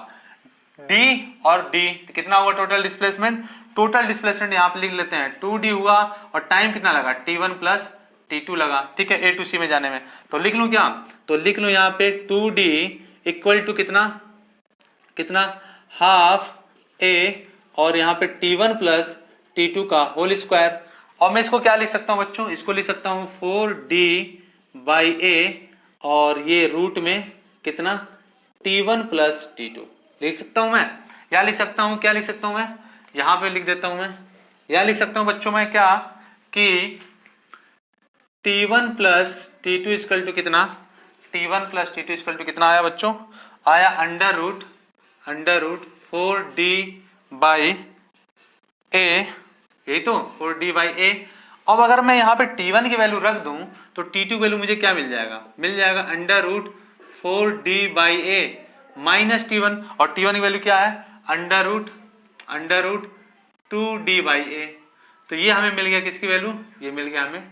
डी और डी, तो कितना हुआ टोटल डिस्प्लेसमेंट, टोटल डिस्प्लेसमेंट यहाँ पे लिख लेते हैं 2d हुआ, और टाइम कितना लगा t1 प्लस t2 लगा, ठीक है, a टू c में जाने में। तो लिख लूं क्या, तो लिख लूं यहाँ पे 2d इक्वल टू कितना, कितना हाफ a, और यहाँ पे t1 प्लस t2 का होल स्क्वायर। और मैं इसको क्या लिख सकता हूँ बच्चों, इसको लिख सकता हूँ 4d बाई a, और ये रूट में कितना t1 प्लस t2 लिख सकता हूं मैं। या लिख सकता हूं, क्या लिख सकता हूं मैं, यहां पे लिख देता हूं मैं, या लिख सकता हूं बच्चों मैं क्या, कि t1 plus t2 equal to कितना, t1 plus t2 equal to कितना आया बच्चों, आया under root 4d by a, यही तो 4d बाई a। अब अगर मैं यहाँ पे t1 की वैल्यू रख दूं तो t2 की वैल्यू मुझे क्या मिल जाएगा, मिल जाएगा under root 4d by a minus t1, और t1 की वैल्यू क्या है, under root 2d by a। तो ये हमें मिल गया किसकी वैल्यू, ये मिल गया हमें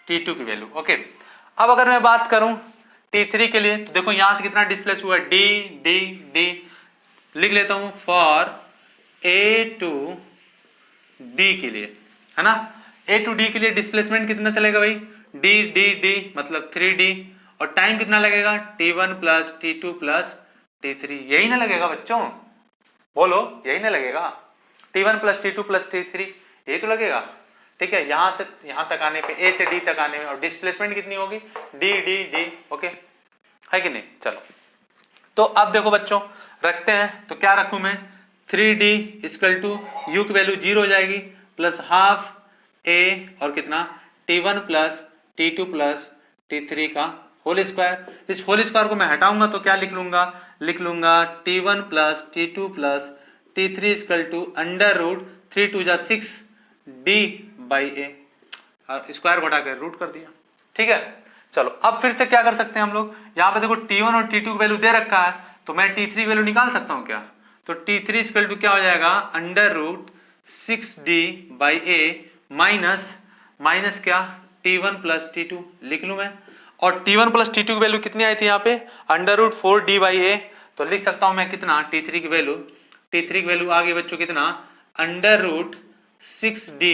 t2 की वैल्यू। ओके, अब अगर मैं बात करूं t3 के लिए, तो देखो यहां से कितना डिस्प्लेस हुआ, d d d, लिख लेता हूं फॉर a टू d के लिए, है ना, a टू d के लिए डिस्प्लेसमेंट कितना चलेगा भाई, d d d मतलब 3d, और टाइम कितना लगेगा, t1 plus t2 plus t3, यही ना लगेगा बच्चों, बोलो यही ना लगेगा, t1 plus t2 plus t3 यही तो लगेगा, ठीक है, यहां से यहां तक आने पे, a से d तक आने में, और डिस्प्लेसमेंट कितनी होगी, d d d, ओके है कि नहीं। चलो तो अब देखो बच्चों रखते हैं, तो क्या रखूं मैं, 3d इक्वल टू u की वैल्यू 0 हो जाएगी, प्लस हाफ a और कितना t1 plus t2 plus t3 का होल स्क्वायर। इस होल स्क्वायर को मैं हटाऊंगा तो क्या लिख लूंगा t1 plus t2 plus t3 equal to under root 3 टू जा 6 d बाई a, और स्क्वायर को हटाकर रूट कर दिया, ठीक है। चलो अब फिर से क्या कर सकते हैं हम लोग, यहाँ पे देखो t1 और t2 की वैल्यू दे रखा है, तो मैं t3 की वैल्यू निकाल सकता हूँ क्या, तो t3 इक्वल टू क्या हो जाएगा, under root 6d by a minus क्या t1 प्लस t2 लिख लू मैं, और t1 प्लस t2 की वैल्यू कितनी आई थी यहाँ पे, under root 4d by a, तो लिख सकता हूं मैं कितना t3 की वैल्यू आ गई बच्चों कितना, under root 6d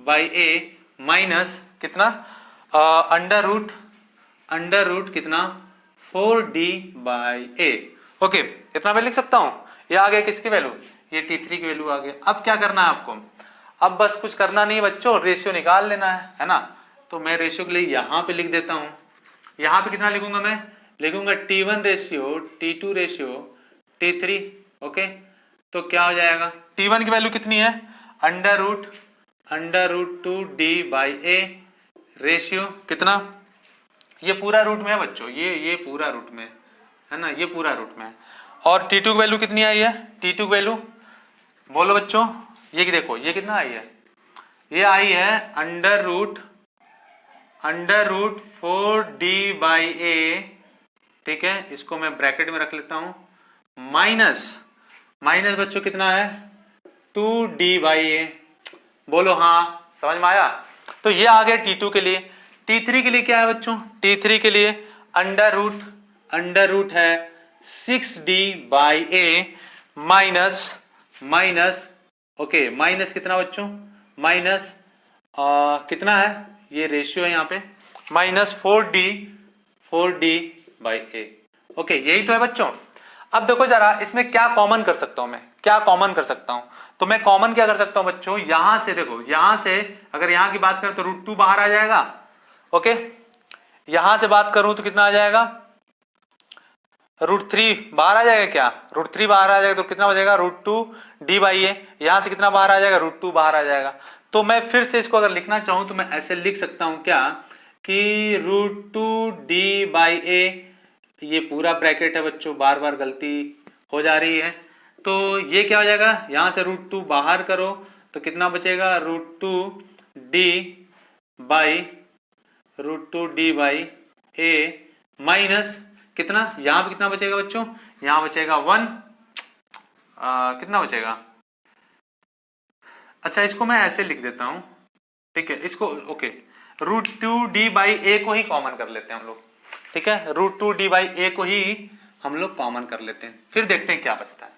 by a minus कितना अंडर रूट कितना 4d बाई a। ओके, इतना मैं लिख सकता हूं, ये आ गया किसकी वैल्यू, ये t3 की वैल्यू आ गई। अब क्या करना है आपको, अब बस कुछ करना नहीं बच्चों, रेशियो निकाल लेना है ना। तो मैं रेशियो के लिए यहां पे लिख देता हूं, यहां पे कितना लिखूंगा, मैं लिखूंगा t1 ratio t2 ratio t3, okay. तो क्या हो जाएगा, t1 की वैल्यू कितनी है, under root 2d by a, ratio कितना, ये पूरा रूट में है बच्चों, ये पूरा रूट में है ना, ये पूरा रूट में है। और t2 की वैल्यू कितनी आई है, t2 की वैल्यू बोलो बच्चों, ये देखो ये कितना आई है, ये आई है under root 4d by a, ठीक है, इसको मैं ब्रैकेट में रख लेता हूं, माइनस बच्चों कितना है 2d बाई a, बोलो हाँ समझ में आया। तो ये आ गया t2 के लिए। t3 के लिए क्या है बच्चों, t3 के लिए अंडर रूट है 6d by a minus okay, minus कितना बच्चों, माइनस कितना है, ये रेशियो है यहाँ पे, minus 4d by a, okay यही तो है बच्चों। अब देखो जरा इसमें क्या कॉमन कर सकता हूं मैं, तो मैं कॉमन क्या कर सकता हूं बच्चों, यहां से देखो, यहां से अगर यहां की बात करें तो √2 बाहर आ जाएगा, ओके, यहां से बात करूं तो कितना आ जाएगा, √3 बाहर आ जाएगा, क्या √3 बाहर आ जाएगा, तो कितना बचेगा √2d बाई a, यहां से कितना बाहर आ जाएगा, √2 बाहर आ जाएगा। तो मैं फिर से इसको अगर लिखना चाहूं तो मैं ऐसे लिख सकता हूं क्या, कि √2d बाई a, ये पूरा ब्रैकेट है बच्चों, बार बार गलती हो जा रही है, तो ये क्या हो जाएगा, यहां से √2 बाहर करो तो कितना बचेगा, √2d बाई a माइनस कितना, यहां पे कितना बचेगा बच्चों, यहां बचेगा 1, कितना बचेगा अच्छा इसको मैं ऐसे लिख देता हूं, ठीक है, इसको ओके, √2d/a को ही कॉमन कर लेते हैं हम लोग, ठीक है, √2d/a को ही हम लोग कॉमन कर लेते हैं, फिर देखते हैं क्या बचता है।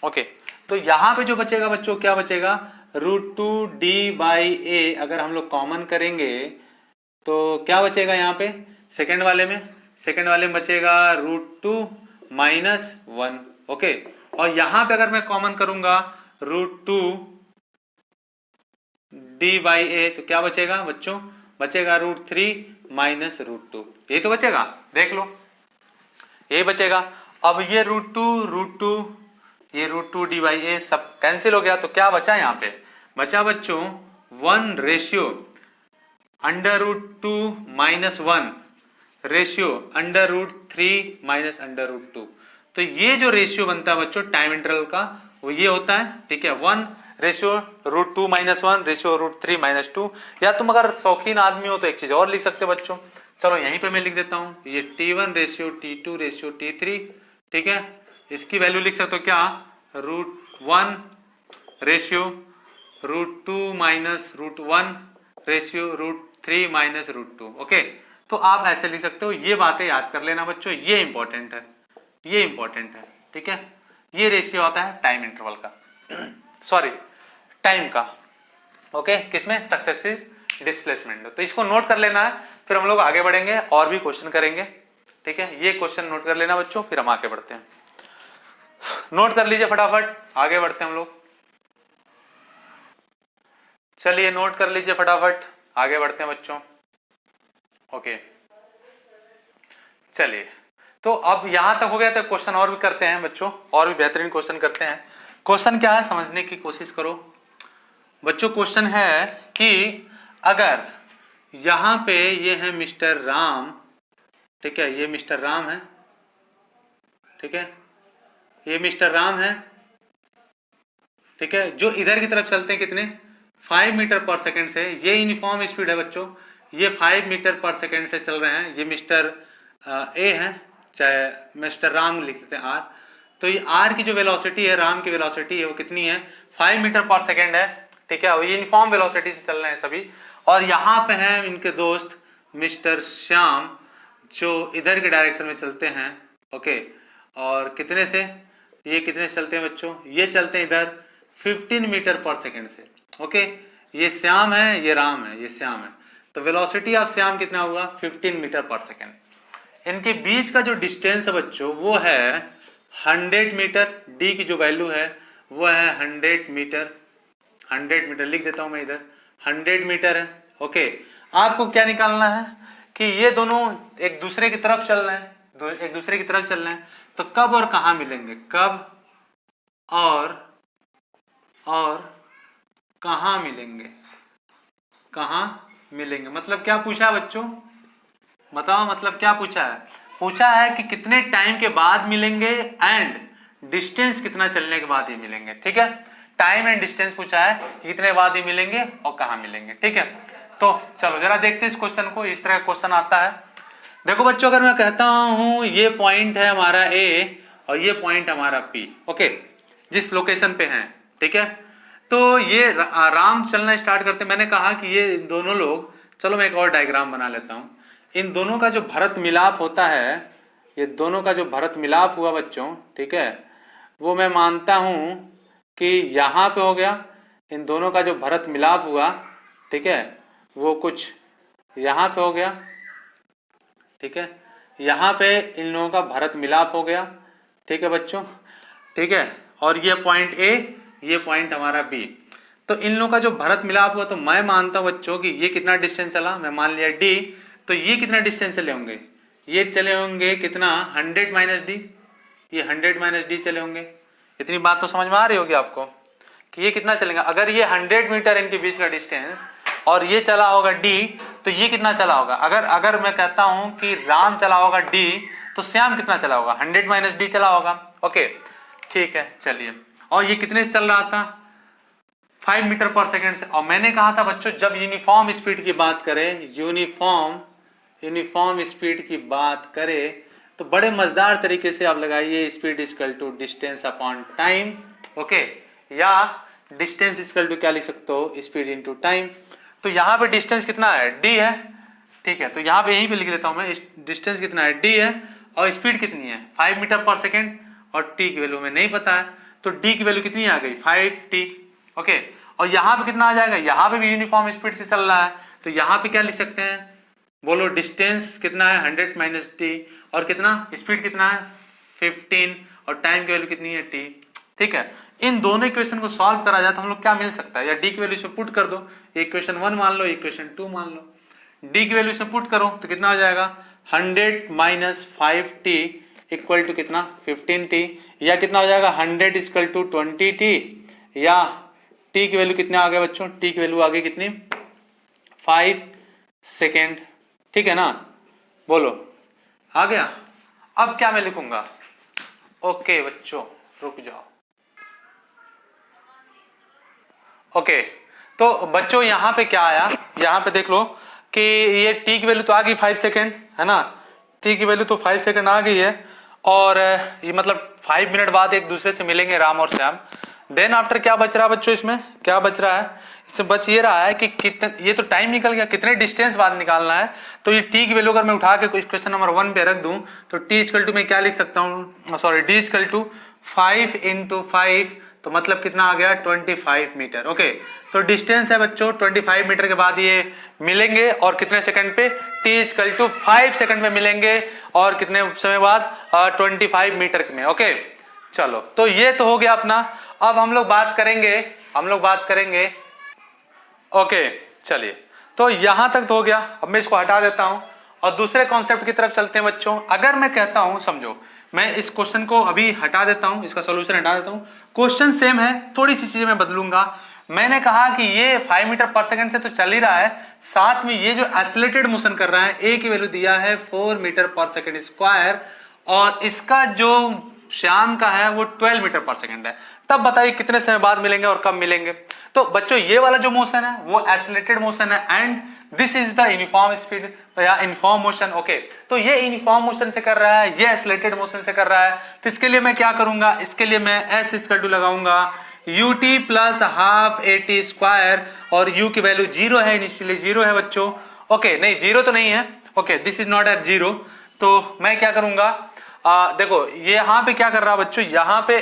ओके, तो यहां पे जो बचेगा बच्चों, क्या बचेगा, √2d/a अगर हम लोग कॉमन करेंगे तो क्या बचेगा यहाँ पे, सेकंड वाले में बचेगा √2 - 1। ओके, और यहां पे अगर मैं कॉमन करूंगा √2d/a तो क्या बचेगा बच्चों, बचेगा √3 - √2, ये तो बचेगा, देख लो ये बचेगा। अब ये √2 ये √2d/a सब कैंसिल हो गया, तो क्या बचा यहाँ पे, बचा बच्चों 1/√2 - 1 रेशियो √3 - √2। तो ये जो रेशियो बनता है बच्चों टाइम इंटरवल का, वो ये होता है, ठीक है, 1 रेशियो √2 - 1 रेशियो √3 - 2। या तुम अगर शौकीन आदमी हो तो एक चीज और लिख सकते हो बच्चों, चलो यहीं पे मैं लिख देता हूं, ये T1 ratio T2 ratio T3, ठीक है, इसकी वैल्यू लिख सकते हो क्या, √1 रेशियो √2 - √1 रेशियो √3 - √2। ओके, तो आप ऐसे लिख सकते हो, ये बातें याद कर लेना बच्चों, ये इंपॉर्टेंट है, ये इंपॉर्टेंट है, ठीक है। ये रेशियो आता है टाइम इंटरवल का सॉरी टाइम का, ओके, किसमें, सक्सेसिव डिस्प्लेसमेंट। तो इसको नोट कर लेना है, फिर हम लोग आगे बढ़ेंगे और भी क्वेश्चन करेंगे, ठीक है, ये क्वेश्चन नोट कर लेना बच्चों, फिर हम आगे बढ़ते हैं, नोट कर लीजिए फटाफट, आगे बढ़ते हैं हम लोग, चलिए नोट कर लीजिए फटाफट, आगे बढ़ते हैं बच्चों। ओके, चलिए, तो अब यहां तक हो गया, तो क्वेश्चन और भी करते हैं बच्चों, और भी बेहतरीन क्वेश्चन करते हैं। क्वेश्चन क्या है समझने की कोशिश करो बच्चों। क्वेश्चन है कि अगर यहां पे ये है मिस्टर राम, ठीक है, ये मिस्टर राम है, ठीक है, ये मिस्टर राम है, ठीक है, जो इधर की तरफ चलते हैं कितने, 5 मीटर पर सेकेंड से, ये यूनिफॉर्म स्पीड है बच्चों, ये 5 मीटर पर सेकेंड से चल रहे हैं, ये मिस्टर ए है, चाहे मिस्टर राम लिख देते हैं आर, तो ये आर की जो वेलोसिटी है, राम की वेलोसिटी है, वो कितनी है, 5 मीटर पर सेकेंड है, ठीक है, ये यूनिफॉर्म वेलोसिटी से चल रहे हैं सभी। और यहाँ पे हैं इनके दोस्त मिस्टर श्याम, जो इधर के डायरेक्शन में चलते हैं, ओके, और कितने से, ये कितने से चलते हैं बच्चों, ये चलते हैं इधर 15 मीटर पर सेकेंड से, ओके, ये श्याम है, ये राम है, ये श्याम है, तो वेलोसिटी ऑफ श्याम कितना होगा, 15 मीटर पर सेकेंड। इनके बीच का जो डिस्टेंस है बच्चों वो है 100 मीटर, डी की जो वैल्यू है वो है 100 मीटर, 100 मीटर लिख देता हूं मैं इधर, 100 मीटर है, ओके। आपको क्या निकालना है कि ये दोनों एक दूसरे की तरफ चल रहे हैं, एक दूसरे की तरफ चल रहे हैं, तो कब और कहां मिलेंगे, कब और कहां मिलेंगे, कहां मिलेंगे, मतलब क्या पूछा है बच्चों, बताओ, मतलब क्या पूछा है, पूछा है कि कितने टाइम के बाद मिलेंगे एंड डिस्टेंस कितना चलने के बाद ही मिलेंगे, ठीक है, टाइम एंड डिस्टेंस पूछा है कि कितने बाद ही मिलेंगे और कहां मिलेंगे, ठीक है। तो चलो जरा देखते हैं इस क्वेश्चन को, इस तरह का क्वेश्चन आता है। देखो बच्चों, अगर मैं कहता हूं ये पॉइंट है हमारा ए और ये पॉइंट हमारा पी, ओके, जिस लोकेशन पे है, ठीक है, तो ये राम चलना स्टार्ट करते, मैंने कहा कि ये दोनों लोग, चलो मैं एक और डायग्राम बना लेता हूं, इन दोनों का जो भरत मिलाप होता है, ये दोनों का जो भरत मिलाप हुआ बच्चों, ठीक है, वो मैं मानता हूं कि यहां पे हो गया, इन दोनों का जो भरत मिलाप हुआ, ठीक है, वो कुछ यहां पे हो गया, ठीक है, यहां पे इन लोगों का भरत मिलाप हो गया, ठीक है बच्चों, ठीक है, और ये पॉइंट ए, ये पॉइंट हमारा बी, तो इन लोगों का जो भरत मिलाप हुआ, तो मैं मानता हूं बच्चों कि ये कितना डिस्टेंस चला, मैं मान लिया डी, तो ये कितना डिस्टेंस चले होंगे, ये चले होंगे कितना 100 माइनस डी, ये 100 माइनस डी चले होंगे। इतनी बात तो समझ में आ रही होगी आपको कि ये कितना चलेगा, अगर ये 100 मीटर इनके बीच का डिस्टेंस और ये चला होगा डी, तो ये कितना चला होगा, अगर मैं कहता हूं कि राम चला होगा डी, तो श्याम कितना चला होगा, 100 माइनस डी चला होगा, ओके, ठीक है, चलिए, और ये कितने से चल रहा था, 5 मीटर पर सेकेंड से। और मैंने कहा था बच्चों, जब यूनिफॉर्म स्पीड की बात करें, यूनिफॉर्म स्पीड की बात करें, तो बड़े मजेदार तरीके से आप लगाइए speed equal to distance upon time, okay, या डिस्टेंस इक्वल टू क्या लिख सकते हो, स्पीड इनटू टाइम। तो यहाँ पे डिस्टेंस कितना है, डी है, ठीक है। तो यहाँ पे यहीं पे लिख लेता हूँ मैं, डिस्टेंस कितना है, डी है, और स्पीड कितनी है 5 मीटर पर सेकेंड, और टी की वैल्यू हमें नहीं पता है, तो डी की वैल्यू कितनी आ गई 5t, ओके। और यहाँ पे कितना आ जाएगा, यहाँ पे भी यूनिफॉर्म स्पीड से चल रहा है, तो यहाँ पे क्या लिख सकते हैं, बोलो, डिस्टेंस कितना है 100 माइनस टी, और कितना स्पीड कितना है 15, और टाइम की वैल्यू कितनी है t, ठीक है। इन दोनों इक्वेशन को सॉल्व करा जाए तो हम लोग क्या मिल सकता है, या डी की वैल्यू इसमें पुट कर दो, इक्वेशन 1 मान लो, इक्वेशन 2 मान लो, डी की वैल्यू इसमें पुट करो तो कितना हो जाएगा 100 माइनस 5t इक्वल टू कितना 15t, या कितना हो जाएगा 100 इक्वल टू 20t, या t की वैल्यू कितने आ गए बच्चों, t की वैल्यू आ गई कितनी 5 सेकेंड, ठीक है ना, बोलो आ गया। अब क्या मैं लिखूंगा, ओके बच्चों रुक जाओ, ओके। तो बच्चों यहाँ पे क्या आया, यहाँ पे देख लो कि ये t की वैल्यू तो आ गई 5 सेकेंड, है ना, t की वैल्यू तो 5 सेकेंड आ गई है, और ये मतलब 5 मिनट बाद एक दूसरे से मिलेंगे राम और श्याम। देन आफ्टर क्या बच रहा है बच्चों, इसमें क्या बच रहा है, इसमें बच ये रहा है कि कितने, ये तो टाइम निकल गया, कितने डिस्टेंस बाद निकालना है। तो ये t की वैल्यू अगर मैं उठा के क्वेश्चन नंबर 1 पे रख दूं तो t इक्वल टू मैं क्या लिख सकता हूँ, sorry d equal to 5 into 5, तो मतलब कितना आ गया 25 मीटर, ओके। तो डिस्टेंस है बच्चों 25 मीटर के बाद ये मिलेंगे, और कितने सेकंड पे, t इक्वल टू 5 सेकंड में मिलेंगे, और कितने समय बाद 25 मीटर में, ओके। चलो तो ये तो हो गया अपना। अब हम लोग बात करेंगे, ओके चलिए, तो यहां तक तो हो गया। अब मैं इसको हटा देता हूं और दूसरे कॉन्सेप्ट की तरफ चलते हैं बच्चों। अगर मैं कहता हूं, समझो, मैं इस क्वेश्चन को अभी हटा देता हूं, इसका सॉल्यूशन हटा देता हूं, क्वेश्चन सेम है, थोड़ी सी चीजें मैं बदलूंगा। मैंने कहा कि ये 5 मीटर पर सेकंड से तो चल ही रहा है, साथ में ये जो एक्सेलरेटेड मोशन कर रहा है, ए की वैल्यू दिया है 4 मीटर पर सेकंड स्क्वायर, और इसका जो श्याम का है वो 12 मीटर पर सेकंड है। तब बताइए कितने समय बाद मिलेंगे और कब मिलेंगे। तो बच्चों ये वाला जो मोशन है वो एक्सेलरेटेड मोशन है, and this is the uniform speed या यूनिफॉर्म मोशन, ओके। तो ये यूनिफॉर्म मोशन से कर रहा है, ये एक्सेलरेटेड मोशन से कर रहा है। तो इसके लिए मैं क्या करूंगा, इसके लिए मैं s इक्वल टू लगाऊंगा ut plus half at square, और u की वैल्यू 0 है, इनिशियली 0 है बच्चों, ओके। नहीं 0 तो नहीं है, okay, this is not at 0। तो मैं क्या करूंगा, देखो ये यहाँ पे क्या कर रहा है बच्चों, यहाँ पे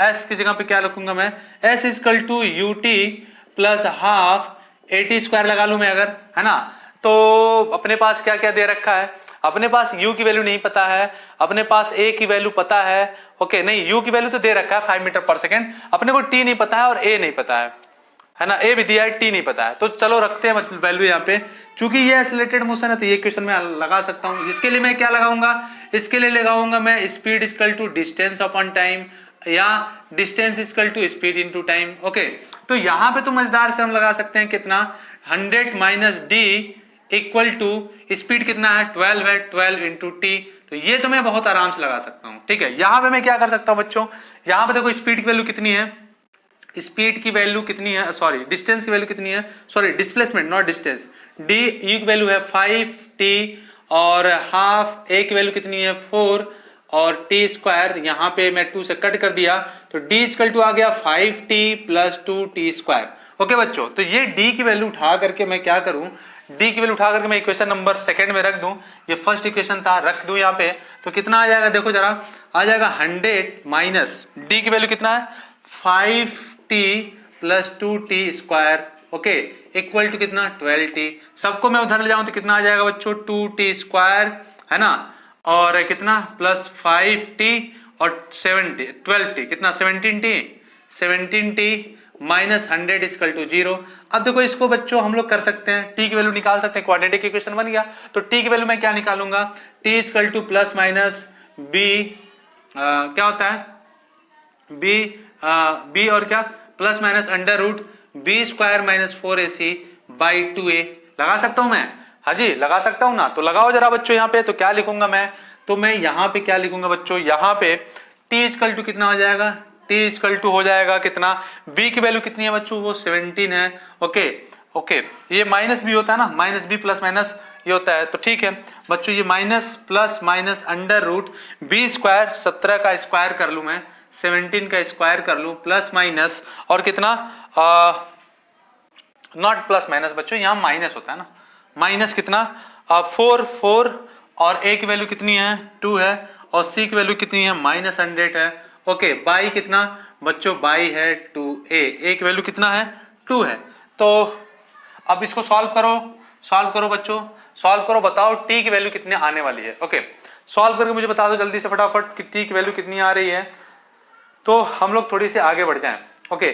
s की जगह पे क्या रखूंगा मैं, s equal to ut plus half at square लगा लू मैं अगर, है ना। तो अपने पास क्या क्या दे रखा है, अपने पास u की वैल्यू नहीं पता है, अपने पास a की वैल्यू पता है, ओके। नहीं u की वैल्यू तो दे रखा है 5 मीटर पर सेकेंड, अपने को t नहीं पता है और a नहीं पता है ना, a भी दिया है, t नहीं पता है। तो चलो रखते हैं वैल्यू यहाँ पे, चूंकि ये एक्सेलरेटेड मोशन है तो ये क्वेश्चन में लगा सकता हूँ। इसके लिए मैं क्या लगाऊंगा, इसके लिए लगाऊंगा मैं speed equal to distance upon time, या distance equal to speed into time, okay. तो यहाँ पे तो मजेदार से हम लगा सकते हैं कितना, 100 minus D equal to speed कितना है 12 है, 12 इंटू टी। तो ये तो मैं बहुत आराम से लगा सकता हूँ, ठीक है। यहाँ पे मैं क्या कर सकता हूँ बच्चों, यहाँ पे देखो स्पीड की वैल्यू कितनी है, स्पीड की वैल्यू कितनी है, सॉरी डिस्टेंस की वैल्यू कितनी है, sorry displacement not distance, D you की वैल्यू है 5t, और हाफ ए की वैल्यू कितनी है 4, और टी स्क्वायर यहाँ पे मैं 2 से कट कर दिया, तो डी इक्वल टू आ गया 5t plus 2t square, okay बच्चों। तो ये डी की वैल्यू उठा करके मैं क्या करूं, डी की वैल्यू उठा करके मैं इक्वेशन नंबर सेकंड में रख दूं, ये फर्स्ट इक्वेशन था, रख दूं यहाँ पे, तो कितना आ जाएगा, देखो जरा, आ जाएगा 100 माइनस डी की वैल्यू कितना है 5t plus 2t square, okay, equal to कितना 12t। सबको मैं उधर ले जाऊं तो कितना आ जाएगा बच्चों 2t स्क्वायर, है ना, और कितना प्लस 5t और 12t कितना 17t माइनस 100 इक्वल टू 0। अब देखो इसको बच्चों हम लोग कर सकते हैं, t की वैल्यू निकाल सकते हैं, क्वाड्रेटिक इक्वेशन बन गया। तो t की वैल्यू मैं क्या निकालूंगा, t equal to plus minus b, क्या होता है b और क्या plus minus under root b square minus 4ac by 2a। लगा सकता हूं मैं, हाँ जी लगा सकता हूं ना, तो लगाओ जरा बच्चों यहाँ पे। तो क्या लिखूंगा मैं, तो मैं यहाँ पे क्या लिखूंगा बच्चों, यहाँ पे t इक्वल टू कितना हो जाएगा, t इक्वल टू हो जाएगा कितना, b की वैल्यू कितनी है बच्चों, वो 17 है, ओके ओके। ये माइनस b होता है ना, माइनस b प्लस माइनस ये होता है, तो ठीक है बच्चों, ये minus plus minus under root b square 17 का स्क्वायर कर लू मैं, 17 का स्क्वायर कर लूं प्लस माइनस और कितना, नॉट प्लस माइनस बच्चों, यहां माइनस होता है ना, माइनस कितना 4 और a की वैल्यू कितनी है 2 है और c की वैल्यू कितनी है -100 है। ओके, बाई कितना बच्चों, बाई है 2a, a की वैल्यू कितना है 2 है। तो अब इसको सॉल्व करो बच्चों, सॉल्व करो, बताओ t की वैल्यू कितनी आने वाली है। ओके, सॉल्व करके मुझे बता दो जल्दी से फटाफट कि t की वैल्यू कितनी आ रही है, तो हम लोग थोड़ी सी आगे बढ़ जाएं। ओके,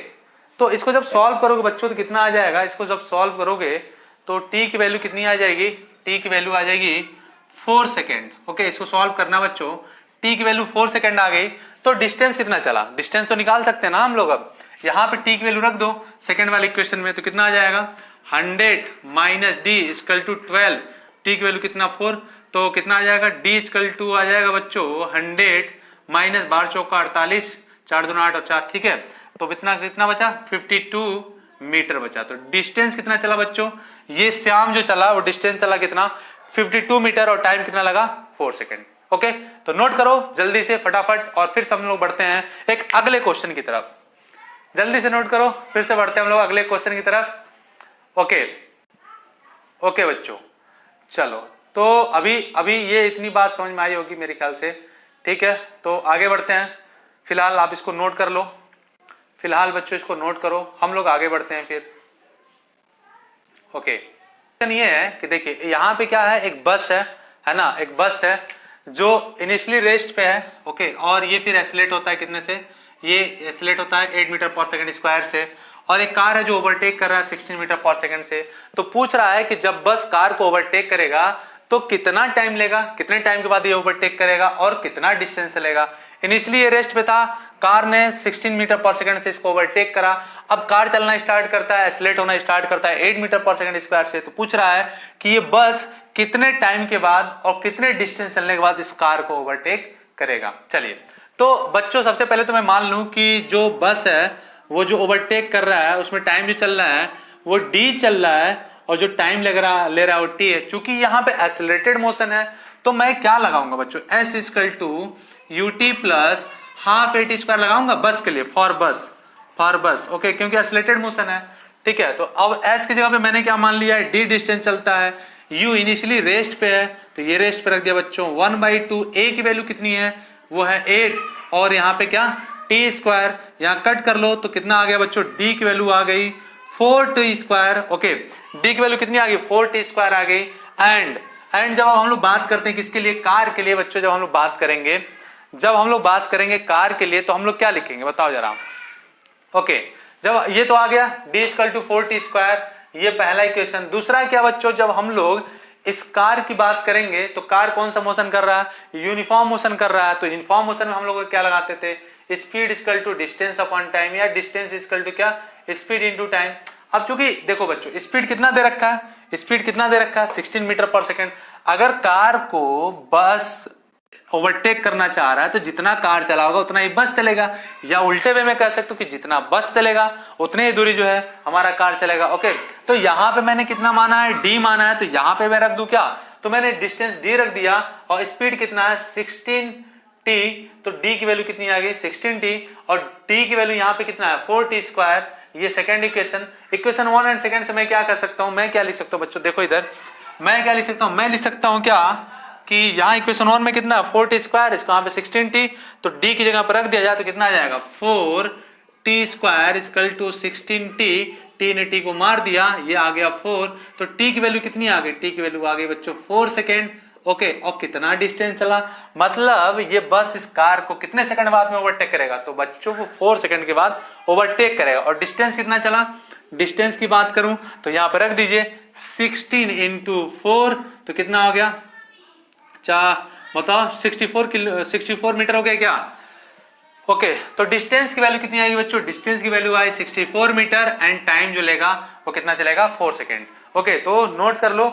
तो इसको जब सॉल्व करोगे बच्चों तो कितना आ जाएगा, इसको जब सॉल्व करोगे तो t की वैल्यू कितनी आ जाएगी, t की वैल्यू आ जाएगी 4 सेकेंड। ओके, इसको सॉल्व करना बच्चों, t की वैल्यू 4 सेकेंड आ गई, तो डिस्टेंस कितना चला, डिस्टेंस तो निकाल सकते हैं ना हम लोग। अब यहाँ पे t की वैल्यू रख दो सेकेंड वाले इक्वेशन में, तो कितना आ जाएगा 100 minus d equal to 12, t की वैल्यू कितना 4, तो कितना आ जाएगा d इक्वल टू आ जाएगा बच्चों 100 माइनस 12 चौका 48, 4 दूना 8 और 4, ठीक है, तो कितना बचा 52 मीटर बचा। तो डिस्टेंस कितना चला बच्चों, ये श्याम जो चला वो डिस्टेंस चला कितना 52 मीटर और टाइम कितना लगा 4 सेकेंड। ओके, तो नोट करो जल्दी से फटाफट और फिर हम लोग बढ़ते हैं एक अगले क्वेश्चन की तरफ। जल्दी से नोट करो, फिर से बढ़ते हैं हम लोग अगले क्वेश्चन की तरफ। ओके बच्चों, चलो, तो अभी ये इतनी बात समझ में आई होगी मेरे ख्याल से, ठीक है, तो आगे बढ़ते हैं। फिलहाल आप इसको नोट कर लो, फिलहाल बच्चों इसको नोट करो, हम लोग आगे बढ़ते हैं फिर। ओके, ये है कि देखिए यहाँ पे क्या है, एक बस है ना, एक बस है जो इनिशियली रेस्ट पे है। ओके, और ये फिर एसिलेट होता है कितने से, ये एसिलेट होता है 8 मीटर पर सेकंड स्क्वायर से, और एक कार है जो ओवरटेक कर रहा है 16 मीटर पर सेकंड से। तो पूछ रहा है कि जब बस कार को ओवरटेक करेगा तो कितना टाइम लेगा, कितने टाइम के बाद ये ओवरटेक करेगा और कितना डिस्टेंस चलेगा। इनिशियली ये रेस्ट पे था, कार ने 16 मीटर पर सेकंड से इसको ओवरटेक करा, अब कार चलना स्टार्ट करता है, एसिलेट होना स्टार्ट करता है 8 मीटर पर सेकंड स्क्वायर से। तो पूछ रहा है कि ये बस कितने टाइम के बाद और कितने डिस्टेंस चलने के बाद इस कार को ओवरटेक करेगा। चलिए, तो बच्चों सबसे पहले तो मैं मान लूं कि जो बस है वो जो ओवरटेक कर रहा है उसमें टाइम जो चल रहा है वो d चल रहा है और जो टाइम ले रहा है वो t है। चूंकि यहाँ पे एक्सेलरेटेड मोशन है तो मैं क्या लगाऊंगा बच्चों, s equal to ut plus half a t square लगाऊंगा बस के लिए, फॉर बस। ओके, क्योंकि एक्सेलरेटेड मोशन है, ठीक है। तो अब s की जगह पे मैंने क्या मान लिया है, d डिस्टेंस चलता है, u इनिशियली रेस्ट पे है तो ये रेस्ट पे रख दिया बच्चों, 1/2 a की वैल्यू कितनी है वो है 8 और यहाँ पे क्या टी स्क्वायर, यहाँ कट कर लो तो कितना आ गया बच्चों, डी की वैल्यू आ गई 4t स्क्वायर। ओके, डी की वैल्यू कितनी आ गई 4t स्क्वायर आ गई। एंड जब हम लोग बात करते हैं किसके लिए, कार के लिए बच्चों, जब हम लोग बात करेंगे कार के लिए तो हम लोग क्या लिखेंगे बताओ जरा। ओके, जब ये तो आ गया D equal to 4t square, ये पहला इक्वेशन। दूसरा क्या बच्चों, जब हम लोग इस कार की बात करेंगे तो कार कौन सा मोशन कर रहा है, यूनिफॉर्म मोशन कर रहा है, तो यूनिफॉर्म मोशन में हम लोग क्या लगाते थे, speed equal to distance upon time, या डिस्टेंस इक्वल टू क्या, स्पीड इनटू टाइम। अब चूंकि देखो बच्चों स्पीड कितना दे रखा है, 16 मीटर पर सेकंड। अगर कार को बस ओवरटेक करना चाह रहा है तो जितना कार चलाओगा उतना ही बस चलेगा, या उल्टे वे में कह सकते हो कि जितना बस चलेगा उतनी ही दूरी जो है हमारा कार चलेगा। ओके, तो यहाँ पे मैंने कितना माना है, डी माना है, तो यहाँ पे मैं रख दूं क्या, तो मैंने डिस्टेंस डी रख दिया और स्पीड कितना है 16t, तो d की वैल्यू कितनी आ गई 16t और t की वैल्यू यहाँ पे कितना है 4t स्क्वायर। ये सेकंड इक्वेशन 1 एंड सेकंड से मैं क्या कर सकता हूँ, मैं क्या लिख सकता हूँ बच्चों, देखो इधर मैं क्या लिख सकता हूँ, मैं लिख सकता हूँ क्या कि यहाँ इक्वेशन 1 में कितना 4t स्क्वायर, इसको यहाँ पे 16t, तो d की जगह पर रख दिया जाए तो कितना आ जाएगा 4t square equal to 16t, t ने t को मार दिया, ये आ गया 4, तो t की वैल्यू कितनी आ गई, t की वैल्यू आ गई बच्चों 4 सेकेंड। ओके, और कितना डिस्टेंस चला, मतलब ये बस इस कार को कितने सेकंड बाद में ओवरटेक करेगा, तो बच्चों को 4 सेकंड के बाद ओवरटेक करेगा। और डिस्टेंस कितना चला, डिस्टेंस की बात करूं तो यहां पर रख दीजिए 16 इंटू 4, तो कितना हो गया, बताओ 64 मीटर हो गया क्या। ओके, तो डिस्टेंस की वैल्यू कितनी आएगी बच्चों, डिस्टेंस की वैल्यू आई 64 मीटर एंड टाइम जो लेगा वो कितना चलेगा 4 सेकेंड। ओके, तो नोट कर लो,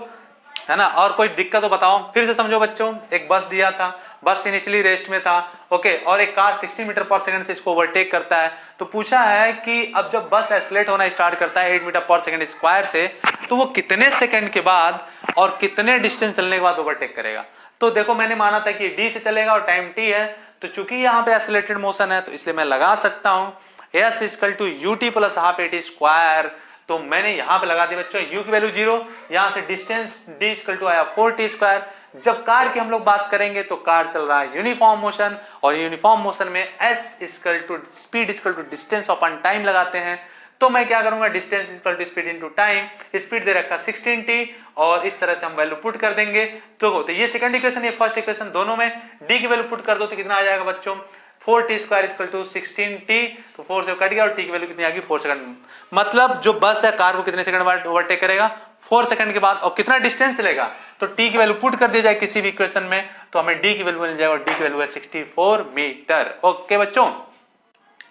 है ना, और कोई दिक्कत तो बताओ, फिर से समझो बच्चों। एक बस दिया था, बस इनिशियली रेस्ट में था, ओके, और एक कार 60 मीटर पर सेकंड से इसको ओवरटेक करता है। तो पूछा है कि अब जब बस एक्सेलरेट होना स्टार्ट करता है 8 मीटर पर सेकंड स्क्वायर से, तो वो कितने सेकंड के बाद और कितने डिस्टेंस चलने के बाद ओवरटेक करेगा। तो देखो मैंने माना था कि डी से चलेगा और टाइम टी है, तो चूंकि यहाँ पे एक्सेलरेटेड मोशन है तो इसलिए मैं लगा सकता हूं s equal to ut plus half a t square. तो मैंने यहां पे लगा दी बच्चों u की वैल्यू 0, यहां से डिस्टेंस d इक्वल टू आया 4t स्क्वायर। जब कार की हम लोग बात करेंगे तो कार चल रहा है यूनिफॉर्म मोशन, और यूनिफॉर्म मोशन में s equal to speed equal to distance upon time लगाते हैं। तो मैं क्या करूंगा, distance equal to speed into time, speed दे रखा 16t और इस तरह से हम वैल्यू पुट कर देंगे। तो ये सेकंड इक्वेशन, ये फर्स्ट इक्वेशन, दोनों में d की वैल्यू पुट कर दो तो कितना आ जाएगा बच्चों, 4t square equal to 16t। तो 4 से कट गया और t की वैल्यू कितनी आ गई, 4 सेकंड। मतलब जो बस है कार को कितने सेकंड बाद ओवरटेक करेगा, 4 सेकंड के बाद, और कितना डिस्टेंस लेगा। तो t की वैल्यू पुट कर दी जाए किसी भी इक्वेशन में तो हमें d की वैल्यू मिल जाएगा, और d की वैल्यू है 64 मीटर। ओके बच्चों,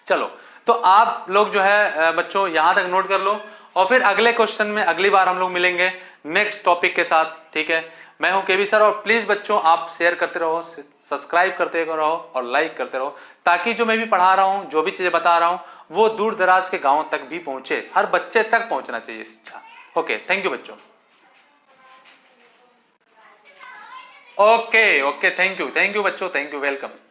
चलो तो आप लोग जो है बच्चों यहां तक नोट कर लो, और फिर अगले क्वेश्चन में अगली बार हम लोग मिलेंगे नेक्स्ट टॉपिक के साथ। ठीक है, मैं हूं केबी सर, और प्लीज बच्चों आप शेयर करते रहो, सब्सक्राइब करते रहो और लाइक करते रहो, ताकि जो मैं भी पढ़ा रहा हूं, जो भी चीजें बता रहा हूं, वो दूर दराज के गांवों तक भी पहुंचे, हर बच्चे तक पहुंचना चाहिए शिक्षा। ओके, थैंक यू बच्चों। ओके ओके, थैंक यू बच्चों, थैंक यू, वेलकम।